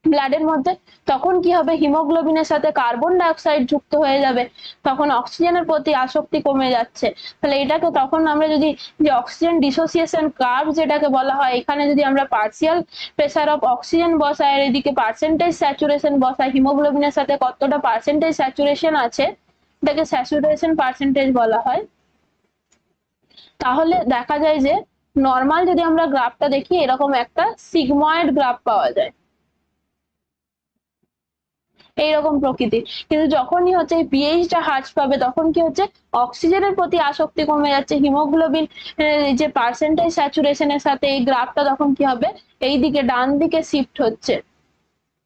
ব্লাডের মধ্যে, তখন কি হবে, হিমোগ্লোবিনের সাথে কার্বন ডাইঅক্সাইড যুক্ত হয়ে যাবে, তখন অক্সিজেনের প্রতি আসক্তি কমে যাচ্ছে। তাহলে এটাকে তখন আমরা যদি যে অক্সিজেন ডিসোসিয়েশন কার্ভ যেটাকে বলা হয়, এখানে যদি আমরা পার্সিয়াল প্রেসার অফ অক্সিজেন বসাই আর এদিকে পার্সেন্টেজ স্যাচুরেশন বসাই, হিমোগ্লোবিনের সাথে কতটা পার্সেন্টেজ স্যাচুরেশন আছে, এটাকে স্যাচুরেশন পার্সেন্টেজ বলা হয়, তাহলে দেখা যায় যে নর্মাল যদি আমরা গ্রাফটা দেখি এরকম একটা সিগময়েড গ্রাফ পাওয়া যায়, এইরকম প্রকৃতির। কিন্তু যখনই হচ্ছে পিএইচটা হ্রাস পাবে তখন কি হচ্ছে, অক্সিজেনের প্রতি আসক্তি কমে যাচ্ছে, হিমোগ্লোবিন যে পার্সেন্টেজ স্যাচুরেশনের সাথে এই গ্রাফটা তখন কি হবে, এই দিকে ডান দিকে শিফট হচ্ছে,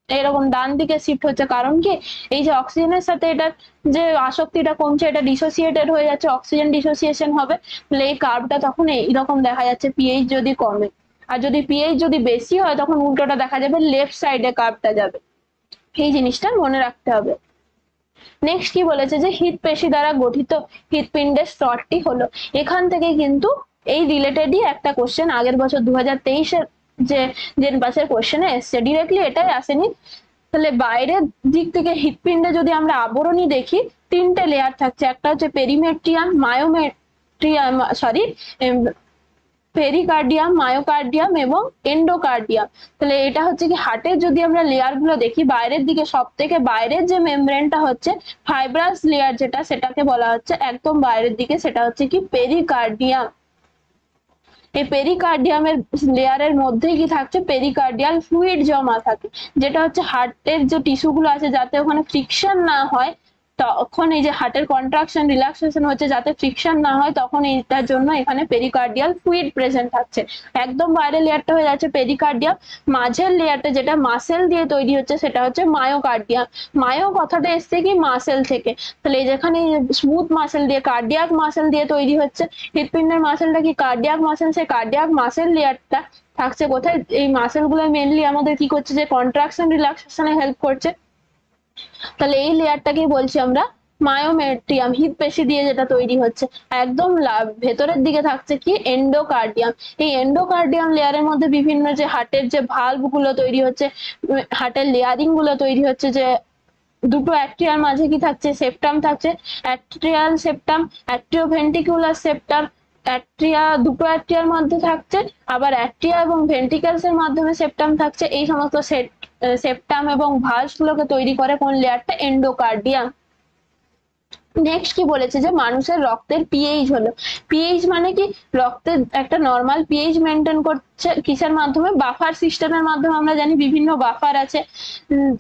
এরকম ডান দিকে শিফট হচ্ছে, কারণ কি এই যে অক্সিজেনের সাথে এটার যে আসক্তিটা কমছে, এটা ডিসোসিয়েটেড হয়ে যাচ্ছে, অক্সিজেন ডিসোসিয়েশন হবে, তাহলে এই কার্ভটা তখন এইরকম দেখা যাচ্ছে পিএইচ যদি কমে। আর যদি পিএইচ যদি বেশি হয় তখন উল্টোটা দেখা যাবে, লেফট সাইডে কার্ভটা যাবে, এই জিনিসটা মনে রাখতে হবে। নেক্সট কি বলেছে যে হৃৎপেশি দ্বারা গঠিত হৃৎপিণ্ডের স্তরটি হলো, এখান থেকে কিন্তু এই রিলেটেডই একটা কোশ্চেন আগের বছর 2023-এর যে জেনপাসের কোশ্চেনে এসছে, ডিরেক্টলি এটাই আসেনি। তাহলে বাইরের দিক থেকে হৃৎপিণ্ডে যদি আমরা আবরণী দেখি, তিনটে লেয়ার থাকছে, একটা হচ্ছে perimetrium, myometrium, sorry pericardium, myocardium এবং এন্ডোকার্ডিয়াম। তাহলে এটা হচ্ছে কি হার্টের যদি আমরা লেয়ার গুলো দেখি, বাইরের দিকে সব থেকে বাইরের যে মেমব্রেনটা হচ্ছে ফাইব্রাস লেয়ার, যেটা সেটাকে বলা হচ্ছে একদম বাইরের দিকে, সেটা হচ্ছে কি পেরিকার্ডিয়াম। এই পেরিকার্ডিয়ামের লেয়ারের মধ্যে কি থাকছে, পেরিকার্ডিয়াল ফ্লুইড জমা থাকে, যেটা হচ্ছে হার্টের যে টিস্যু গুলো আছে যাতে ওখানে ফ্রিকশন না হয়, তখন এই যে হার্টের কন্ট্রাকশন রিল্যাক্সেশন হচ্ছে যাতে ফ্রিকশন না হয়, তখন এইটার জন্য এখানে পেরিকার্ডিয়াল ফ্লুইড প্রেজেন্ট থাকছে। একদম বাইরের লেয়ারটা হয়ে যাচ্ছে পেরিকার্ডিয়াম, মাঝের লেয়ারটা যেটা মাসেল দিয়ে তৈরি হচ্ছে সেটা হচ্ছে মায়োকার্ডিয়াম। মায়ো কথাটা এসছে কি মাসেল থেকে, তাহলে যেখানে স্মুথ মাসেল দিয়ে, কার্ডিয়াক মাসেল দিয়ে তৈরি হচ্ছে, হৃৎপিণ্ডের মাসেলটা কি কার্ডিয়াক মাসেল, সেই কার্ডিয়াক মাসেল লেয়ারটা থাকছে কোথায়, এই মাসেল গুলো মেনলি আমাদের কি করছে, যে কন্ট্রাকশন রিল্যাক্সেশনে হেল্প করছে, তাহলে এই লেয়ারটাকেই বলছি আমরা মায়োমেট্রিয়াম, হৃৎপেশি দিয়ে যেটা তৈরি হচ্ছে। একদম ভেতরের দিকে থাকছে কি এন্ডোকার্ডিয়াম, এই এন্ডোকার্ডিয়াম লেয়ারের মধ্যে বিভিন্ন যে হার্টের যে ভালভ গুলো তৈরি হচ্ছে, হার্টের লেয়ারিং গুলো তৈরি হচ্ছে, যে দুটো অ্যাট্রিয়ার মাঝে কি থাকছে, সেপ্টাম থাকছে, atrial septum, atrioventricular septum, atria দুটো অ্যাট্রিয়ার মধ্যে থাকছে, আবার অ্যাট্রিয়া এবং ভেন্ট্রিকেলস এর মাধ্যমে সেপ্টাম থাকছে, এই সমস্ত সেপ্টাম এবং ভালভস গুলোকে তৈরি করে কোন লেয়ারটা, এন্ডোকার্ডিয়াম। নেক্সট কি বলেছে যে মানুষের রক্তের পিএইচ হলো, পিএইচ মানে কি, রক্তের একটা নর্মাল পিএইচ মেনটেন করছে কিসের মাধ্যমে, বাফার সিস্টেমের মাধ্যমে। আমরা জানি বিভিন্ন বাফার আছে,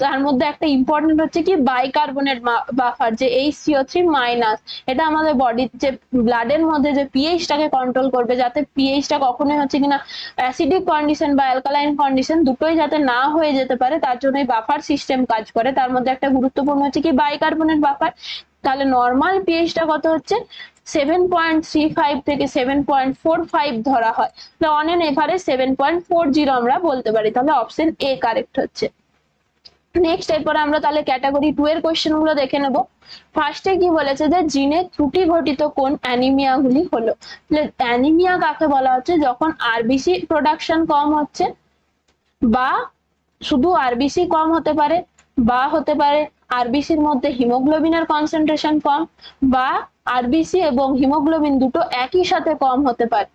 তার মধ্যে একটা ইম্পর্টেন্ট হচ্ছে কি বাইকার্বনেট বাফার, যে HCO3-, এটা আমাদের বডির যে ব্লাডের মধ্যে যে পিএইচটাকে কন্ট্রোল করবে, যাতে পিএইচটা কখনোই হচ্ছে কিনা অ্যাসিডিক কন্ডিশন বা অ্যালকালাইন কন্ডিশন দুটোই যাতে না হয়ে যেতে পারে, তার জন্য এই বাফার সিস্টেম কাজ করে। তার মধ্যে একটা গুরুত্বপূর্ণ হচ্ছে কি বাইকার্বনেট বাফার। তাহলে নর্মাল পিএইচটা কত হচ্ছে, 7.35 থেকে 7.45 ধরা হয়, অন এন এভারেজ 7.40 আমরা বলতে পারি, তাহলে অপশন এ কারেক্ট হচ্ছে। নেক্সট এরপরে আমরা তাহলে ক্যাটাগরি 2 এর কোশ্চেন গুলো দেখে নেব। ফার্স্টে কি বলেছে যে জিনের ত্রুটি ঘটিত কোন অ্যানিমিয়া গুলি হলো, অ্যানিমিয়া কাকে বলা হচ্ছে, যখন আরবিসি প্রোডাকশন কম হচ্ছে, বা শুধু আরবিসি কম হতে পারে, বা হতে পারে আরবিসির মধ্যে হিমোগ্লোবিনের কনসেন্ট্রেশন কম, বা আরবিসি এবং হিমোগ্লোবিন দুটো একই সাথে কম হতে পারে।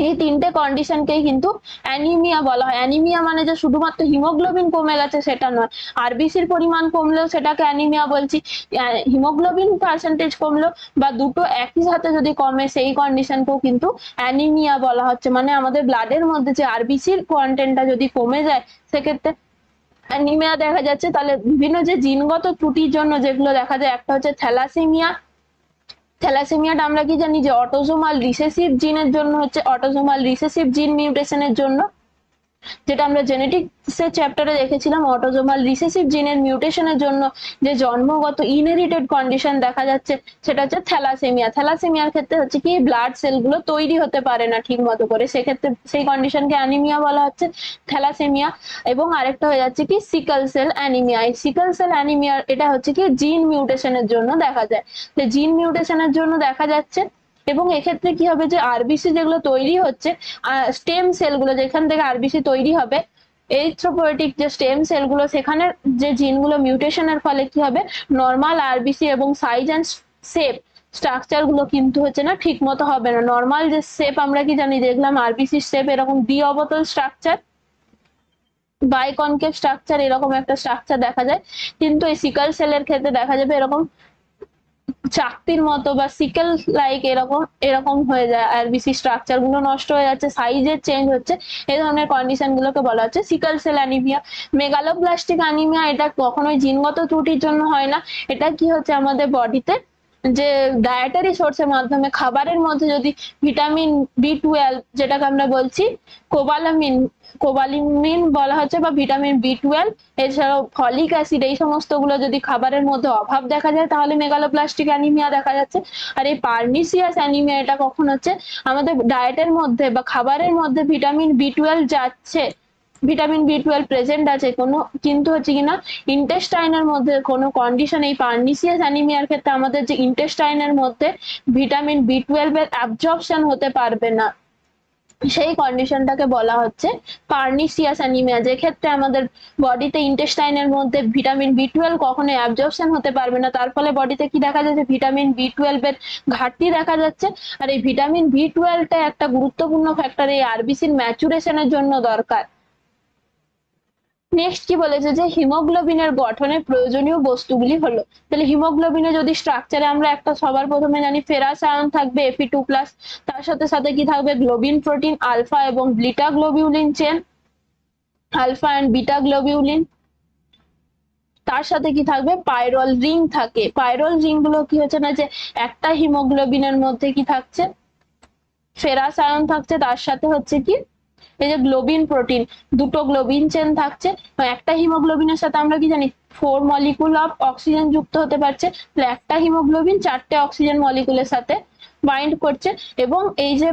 এই তিনটে কন্ডিশনকেই কিন্তু অ্যানিমিয়া বলা হয়। অ্যানিমিয়া মানে যে শুধুমাত্র হিমোগ্লোবিন কমে গেছে সেটা নয়, আরবিসির পরিমাণ কমলেও সেটাকে অ্যানিমিয়া বলছি, হিমোগ্লোবিন পার্সেন্টেজ কমলেও বা দুটো একই সাথে যদি কমে সেই কন্ডিশনকেও কিন্তু অ্যানিমিয়া বলা হচ্ছে। মানে আমাদের ব্লাডের মধ্যে যে আরবিসির কন্টেন্টটা যদি কমে যায় সেক্ষেত্রে অ্যানিমিয়া দেখা যাচ্ছে। তাহলে বিভিন্ন যে জিনগত ত্রুটির জন্য যেগুলো দেখা যায়, একটা হচ্ছে থ্যালাসেমিয়া। থ্যালাসেমিয়াটা আমরা কি জানি যে অটোসোমাল রিসেসিভ জিনের জন্য হচ্ছে, অটোসোমাল রিসেসিভ জিন মিউটেশনের জন্য যেটা আমরা জেনেটিক্সের চ্যাপ্টারে দেখেছিলাম, অটোজোমাল রিসেসিভ জিনের মিউটেশনের জন্য যে জন্মগত ইনহেরিটেড কন্ডিশন দেখা যাচ্ছে সেটা হচ্ছে থ্যালাসেমিয়া। থ্যালাসেমিয়ার ক্ষেত্রে হচ্ছে কি ব্লাড সেলগুলো তৈরি হতে পারে না ঠিক মতো করে, সেক্ষেত্রে সেই কন্ডিশনকে অ্যানিমিয়া বলা হচ্ছে, থ্যালাসেমিয়া। এবং আরেকটা হয়ে যাচ্ছে কি সিকল সেল অ্যানিমিয়া। এই সিকল সেল অ্যানিমিয়া এটা হচ্ছে কি জিন মিউটেশনের জন্য দেখা যায়, যে জিন মিউটেশনের জন্য দেখা যাচ্ছে। এবং এক্ষেত্রে কি হবে, যে আরবিসি যেগুলো তৈরি হচ্ছে, স্টেম সেলগুলো যেখান থেকে আরবিসি তৈরি হবে, এরিথ্রোপয়েটিক যে স্টেম সেলগুলো, সেখানে যে জিনগুলো মিউটেশনের ফলে কি হবে, নর্মাল আরবিসি এবং সাইজ অ্যান্ড শেপ স্ট্রাকচার গুলো কিন্তু হচ্ছে না ঠিক মতো হবে না। নর্মাল যে শেপ আমরা কি জানি, দেখলাম আরবিসির শেপ এরকম দ্বি অবতল স্ট্রাকচার, বাইকনকেভ স্ট্রাকচার, এরকম একটা স্ট্রাকচার দেখা যায়। কিন্তু এই সিকল সেলের ক্ষেত্রে দেখা যাবে এরকম চাকতির মতো বা সিকেল লাইক এরকম এরকম হয়ে যায়, আরবিসি স্ট্রাকচার গুলো নষ্ট হয়ে যাচ্ছে, সাইজের চেঞ্জ হচ্ছে, এই ধরনের কন্ডিশন গুলোকে বলা হচ্ছে sickle cell anaemia. Megaloblastic anaemia এটা কখনোই জিনগত ত্রুটির জন্য হয় না, এটা কি হচ্ছে আমাদের বডিতে যে ডায়েটারি সোর্সের মাধ্যমে খাবারের মধ্যে যদি ভিটামিন বি12 যেটাকে আমরা বলছি কোবালামিন, কোবালিমিন বলা হচ্ছে, বা ভিটামিন বি12, এছাড়াও ফলিক অ্যাসিড, এই সমস্ত গুলো যদি খাবারের মধ্যে অভাব দেখা যায় তাহলে মেগালোপ্লাস্টিক অ্যানিমিয়া দেখা যাচ্ছে। আর এই পার্নিসিয়াস অ্যানিমিয়া এটা কখন হচ্ছে, আমাদের ডায়েটের মধ্যে বা খাবারের মধ্যে ভিটামিন বি12 যাচ্ছে, ভিটামিন বি12 প্রেজেন্ট আছে কোনো, কিন্তু হচ্ছে কিনা ইন্টেস্টাইনের মধ্যে কোনো কন্ডিশন, এই পার্নিসিয়াস অ্যানিমিয়ার ক্ষেত্রে আমাদের যে ইন্টেস্টাইনের মধ্যে ভিটামিন বি12 এর অ্যাবজর্পশন হতে পারবে না, সেই কন্ডিশনটাকে বলা হচ্ছে পার্নিসিয়াস অ্যানিমিয়া। যে ক্ষেত্রে আমাদের বডিতে ইন্টেস্টাইনের মধ্যে ভিটামিন বি12 কখনো অ্যাবজর্পশন হতে পারবে না, তার ফলে বডিতে কি দেখা যাচ্ছে, ভিটামিন বি12 এর ঘাটতি দেখা যাচ্ছে। আর এই ভিটামিন বি12টা একটা গুরুত্বপূর্ণ ফ্যাক্টর, এই আরবিসির ম্যাচুরেশনের জন্য দরকার। নেক্সট কি বলেছে, যে হিমোগ্লোবিনের গঠনে প্রয়োজনীয় বস্তুগুলি হলো, তাহলে হিমোগ্লোবিনের যদি স্ট্রাকচারে আমরা একটা সবার প্রথমে জানি ফেরাস আয়ন থাকবে Fe2+, তার সাথে সাথে কি থাকবে গ্লোবিন প্রোটিন আলফা এবং beta globulin chain, alpha and beta globulin, তার সাথে কি থাকবে পাইরল রিং থাকে। পাইরল রিং গুলো কি হচ্ছে না, যে একটা হিমোগ্লোবিনের মধ্যে কি থাকছে ফেরাস আয়ন থাকছে, তার সাথে হচ্ছে কি এই যে গ্লোবিন প্রোটিন, দুটো গ্লোবিন চেন থাকছে। একটা হিমোগ্লোবিনের সাথে আমরা কি জানি 4 মলিকুল অফ অক্সিজেন যুক্ত হতে পারছে, তাহলে একটা হিমোগ্লোবিন 4টে অক্সিজেন মলিকুলের সাথে বাইন্ড করছে। এবং এই যে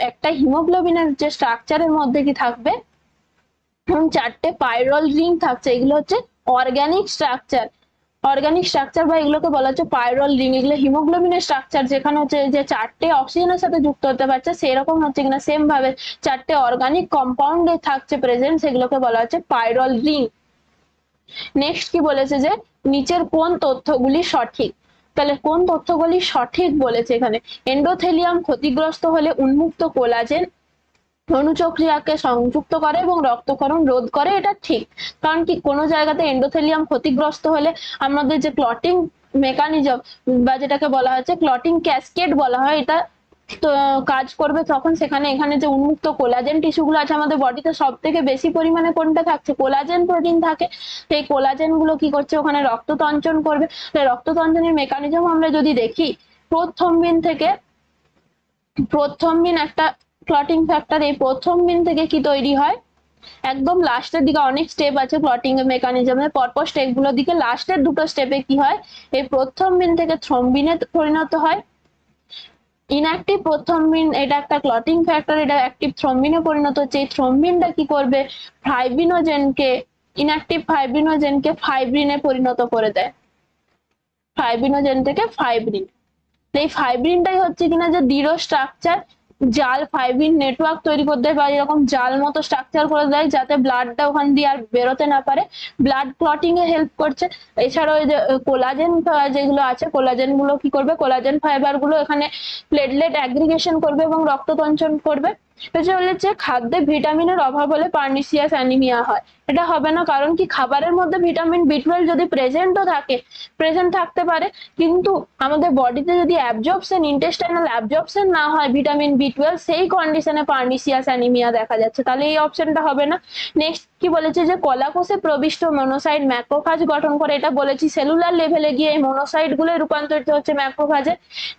একটা হিমোগ্লোবিনের যে স্ট্রাকচারের মধ্যে কি থাকবে 4টে পাইরল রিং থাকছে, এগুলো হচ্ছে অর্গানিক স্ট্রাকচার, অর্গানিক স্ট্রাকচার বা এগুলোকে বলা হচ্ছে পাইরল রিং। এগুলো হিমোগ্লোবিনের স্ট্রাকচার, যেখানে হচ্ছে যে 4টে অক্সিজেনের সাথে যুক্ত হতে পারছে, সেরকম হচ্ছে কিনা সেম ভাবে 4টে অর্গানিক কম্পাউন্ডে থাকছে প্রেজেন্ট, সেগুলোকে বলা হচ্ছে পাইরল রিং। নেক্সট কি বলেছে, যে নিচের কোন তথ্যগুলি সঠিক, তাহলে কোন তথ্যগুলি সঠিক বলেছে এখানে, এন্ডোথেলিয়াম ক্ষতিগ্রস্ত হলে উন্মুক্ত কোলাজেন অনুচক্রিয়াকে সংযুক্ত করে এবং রক্তক্ষরণ রোধ করে, এটা ঠিক। কারণ কি কোনো জায়গাতে এন্ডোথেলিয়াম ক্ষতিগ্রস্ত হলে আমাদের যে ক্লটিং মেকানিজম বা যেটাকে বলা হচ্ছে ক্লটিং ক্যাসকেড বলা হয়, এটা তো কাজ করবে তখন সেখানে এখানে যে উন্মুক্ত কোলাজেন টিস্যুগুলো আছে আমাদের বডিতে, সব থেকে বেশি পরিমাণে কোনটা থাকছে, কোলাজেন প্রোটিন থাকে। সেই কোলাজেন গুলো কি করছে, ওখানে রক্ত তঞ্চন করবে। রক্ত তঞ্চনের মেকানিজম আমরা যদি দেখি, প্রথ্রম্বিন থেকে, প্রথ্রম্বিন একটা ক্লটিং ফ্যাক্টর, এই প্রথ্রম্বিন থেকে কি তৈরি হয়, একদম লাস্টের দিকে অনেক স্টেপ আছে ক্লটিং এর মেকানিজমের, পরপর স্টেপ গুলোর দিকে লাস্টের দুটো স্টেপে কি হয়, এই প্রথ্রম্বিন থেকে থ্রম্বিনে পরিণত হয়। ইনঅ্যাক্টিভ প্রথ্রম্বিন এটা একটা ক্লটিং ফ্যাক্টর, এটা অ্যাক্টিভ থ্রম্বিনে পরিণত হচ্ছে। এই থ্রম্বিনটা কি করবে, ফাইব্রিনোজেনকে, ইনঅ্যাক্টিভ ফাইব্রিনোজেনকে ফাইব্রিনে পরিণত করে দেয়, ফাইব্রিনোজেন থেকে ফাইব্রিন। এই ফাইব্রিনটাই হচ্ছে কিনা যে দৃঢ় স্ট্রাকচার, জাল ফাইব্রিন নেটওয়ার্ক তৈরি করতে পারে, এরকম জাল মতো স্ট্রাকচার করে দেয় যাতে ব্লাডটা ওখান দিয়ে আর বেরোতে না পারে, ব্লাড ক্লটিং এ হেল্প করছে। এছাড়াও এই যে কোলাজেন যেগুলো আছে, কোলাজেন গুলো কি করবে, কোলাজেন ফাইবার গুলো এখানে প্লেটলেট অ্যাগ্রিগেশন করবে এবং রক্ত তঞ্চন করবে। বলেছে খাদ্যে ভিটামিনের অভাব হলে পার্নিসিয়াস অ্যানিমিয়া হয়, এটা হবে না। কারণ কি খাবারের মধ্যে ভিটামিন বি12 যদি প্রেজেন্টও থাকে, প্রেজেন্ট থাকতে পারে, কিন্তু আমাদের বডিতে যদি অ্যাবজর্পশন, ইন্টেস্টাইনাল অ্যাবজর্পশন না হয় ভিটামিন বি12, সেই কন্ডিশনে পার্নিসিয়াস অ্যানিমিয়া দেখা যাচ্ছে, তাহলে এই অপশনটা হবে না। নেক্সট কি বলেছে, যে কলাকোষে প্রবিষ্ট মনোসাইট ম্যাক্রোফাজ গঠন করে, এটা বলেছি সেলুলার লেভেলে গিয়ে এই মনোসাইট গুলো রূপান্তরিত হচ্ছে ম্যাক্রোফাজে।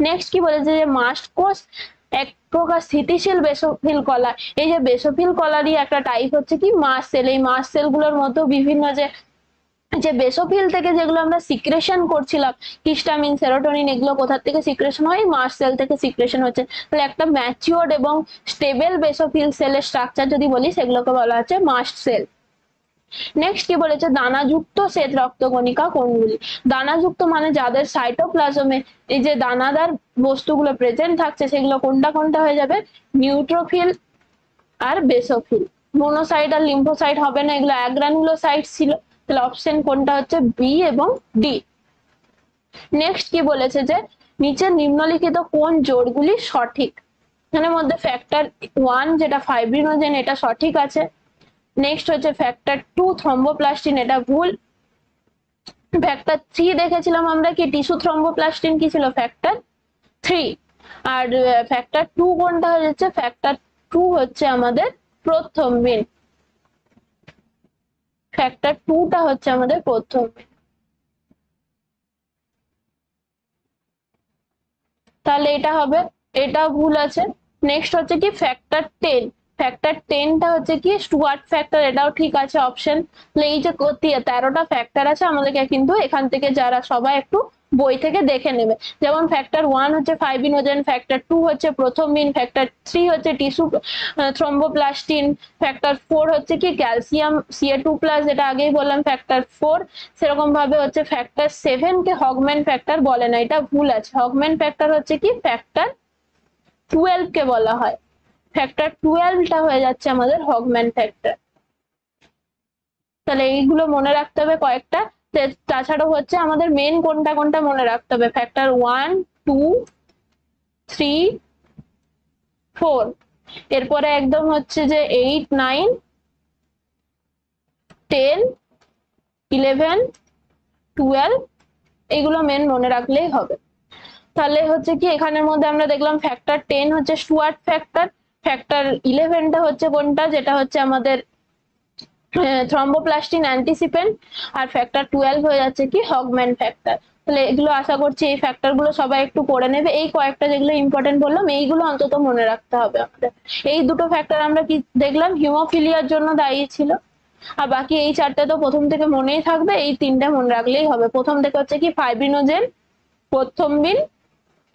নেক্সট কি বলেছে, যে মাস্ট কোষ এক প্রকার স্থিতিশীল বেসোফিল কলা। এই যে বেসোফিল কলারই একটা টাইপ হচ্ছে কি মাস্ট সেল। এই মাস্ট সেলগুলোর মধ্যে বিভিন্ন যে যে বেসোফিল থেকে যেগুলো আমরা সিক্রেশন করছিলাম, হিস্টামিন, সেরোটোনিন, এগুলো কোথা থেকে সিক্রেশন হয়? মাস্ট সেল থেকে সিক্রেশন হচ্ছে। তাহলে একটা ম্যাচিওর্ড এবং স্টেবল বেসোফিল সেলের স্ট্রাকচার যদি বলি, সেগুলোকে বলা হচ্ছে মাস্ট সেল। নেক্সট কি বলেছে? দানাযুক্ত শ্বেত রক্তকণিকা কোনগুলি? দানাযুক্ত মানে যাদের সাইটোপ্লাজমে এই যে দানাদার বস্তুগুলো প্রেজেন্ট থাকছে, সেগুলো কোনটা কোনটা হয়ে যাবে? নিউট্রোফিল আর বেসোফিল। মোনোসাইট আর লিম্ফোসাইট হবে না, এগুলো অ্যাগ্রানুলোসাইট ছিল। তাহলে অপশন কোনটা হচ্ছে? বি এবং ডি। নেক্সট কি বলেছে? যে নিচের নিম্নলিখিত কোন জোড়গুলি সঠিক? এখানের মধ্যে ফ্যাক্টর 1 যেটা ফাইব্রিনোজেন, এটা সঠিক আছে। নেক্সট হচ্ছে ফ্যাক্টর 2 থ্রম্বোপ্লাস্টিন, এটা ভুল। ফ্যাক্টর 3 দেখেছিলাম আমরা কি টিস্যু থ্রম্বোপ্লাস্টিন কি ছিল? ফ্যাক্টর 3। আর ফ্যাক্টর 2 কোনটা হচ্ছে? ফ্যাক্টর 2 হচ্ছে আমাদের প্রথ্রম্বিন। ফ্যাক্টর 2টা হচ্ছে আমাদের প্রথ্রম্বিন। তাহলে এটা হবে, এটা ভুল আছে। নেক্সট হচ্ছে কি ফ্যাক্টর 10। ফ্যাক্টর 10টা হচ্ছে কি স্টুয়ার্ট ফ্যাক্টর, এটাও ঠিক আছে অপশন। এই যে 13টা ফ্যাক্টর আছে, আমাদেরকে কিন্তু এখান থেকে যারা সবাই একটু বই থেকে দেখে নেবে। যেমন ফ্যাক্টর 1 হচ্ছে ফাইব্রিনোজেন, ফ্যাক্টর 2 হচ্ছে প্রথ্রম্বিন, ফ্যাক্টর 3 হচ্ছে টিস্যু থ্রম্বোপ্লাস্টিন, ফ্যাক্টর 4 হচ্ছে কি ক্যালসিয়াম Ca2+, যেটা আগেই বললাম ফ্যাক্টর 4। সেরকম ভাবে হচ্ছে ফ্যাক্টর 7 কে হগম্যান ফ্যাক্টর বলে না, এটা ভুল আছে। হগম্যান ফ্যাক্টর হচ্ছে কি ফ্যাক্টর 12 কে বলা হয়। ফ্যাক্টর 12টা হয়ে যাচ্ছে আমাদের হগম্যান ফ্যাক্টর। তাহলে এইগুলো মনে রাখতে হবে কয়েকটা। তাছাড়াও হচ্ছে আমাদের মেন কোনটা কোনটা মনে রাখতে হবে? ফ্যাক্টর 1, 2, 3, 4। এরপরে একদম হচ্ছে যে 8, 9, 10, 11, 12, এগুলো মেন মনে রাখলেই হবে। তাহলে হচ্ছে কি এখানের মধ্যে আমরা দেখলাম ফ্যাক্টর 10 হচ্ছে স্টুয়ার্ট ফ্যাক্টর, ফ্যাক্টর 11টা হচ্ছে কোনটা? যেটা হচ্ছে আমাদের থ্রম্বোপ্লাস্টিন অ্যান্টিসিপেন্ট, আর ফ্যাক্টর 12 হয়ে যাচ্ছে কি হগম্যান ফ্যাক্টর। তাহলে এগুলো আশা করছি এই ফ্যাক্টর গুলো সবাই একটু পড়ে নেবে। এই কয়েকটা যেগুলো ইম্পর্টেন্ট বললাম, এইগুলো অন্তত মনে রাখতে হবে আমাদের। এই দুটো ফ্যাক্টর আমরা কি দেখলাম? হিমোফিলিয়ার জন্য দায়ী ছিল। আর বাকি এই চারটে তো প্রথম থেকে মনেই থাকবে, এই তিনটে মনে রাখলেই হবে। প্রথম থেকে হচ্ছে কি ফাইব্রিনোজেন, প্রথ্রম্বিন,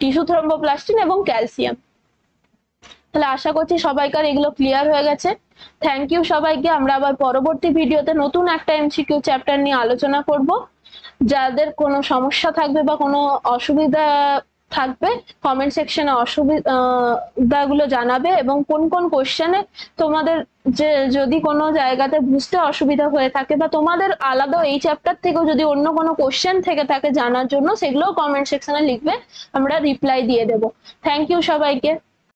টিস্যু থ্রম্বোপ্লাস্টিন এবং ক্যালসিয়াম। তাহলে আশা করছি সবাইকার এগুলো ক্লিয়ার হয়ে গেছে। থ্যাংক ইউ সবাইকে। আমরা আবার পরবর্তী ভিডিওতে নতুন একটা এমসিকিউ চ্যাপ্টার নিয়ে আলোচনা করব। যাদের কোনো সমস্যা থাকবে বা কোনো অসুবিধা থাকবে, কমেন্ট সেকশনে অসুবিধাগুলো জানাবে, এবং কোন কোন কোশ্চেনে তোমাদের যে যদি কোনো জায়গাতে বুঝতে অসুবিধা হয়ে থাকে, বা তোমাদের আলাদা এই চ্যাপ্টার থেকেও যদি অন্য কোনো কোশ্চেন থেকে থাকে জানার জন্য, সেগুলোও কমেন্ট সেকশনে লিখবে, আমরা রিপ্লাই দিয়ে দেবো। থ্যাংক ইউ সবাইকে।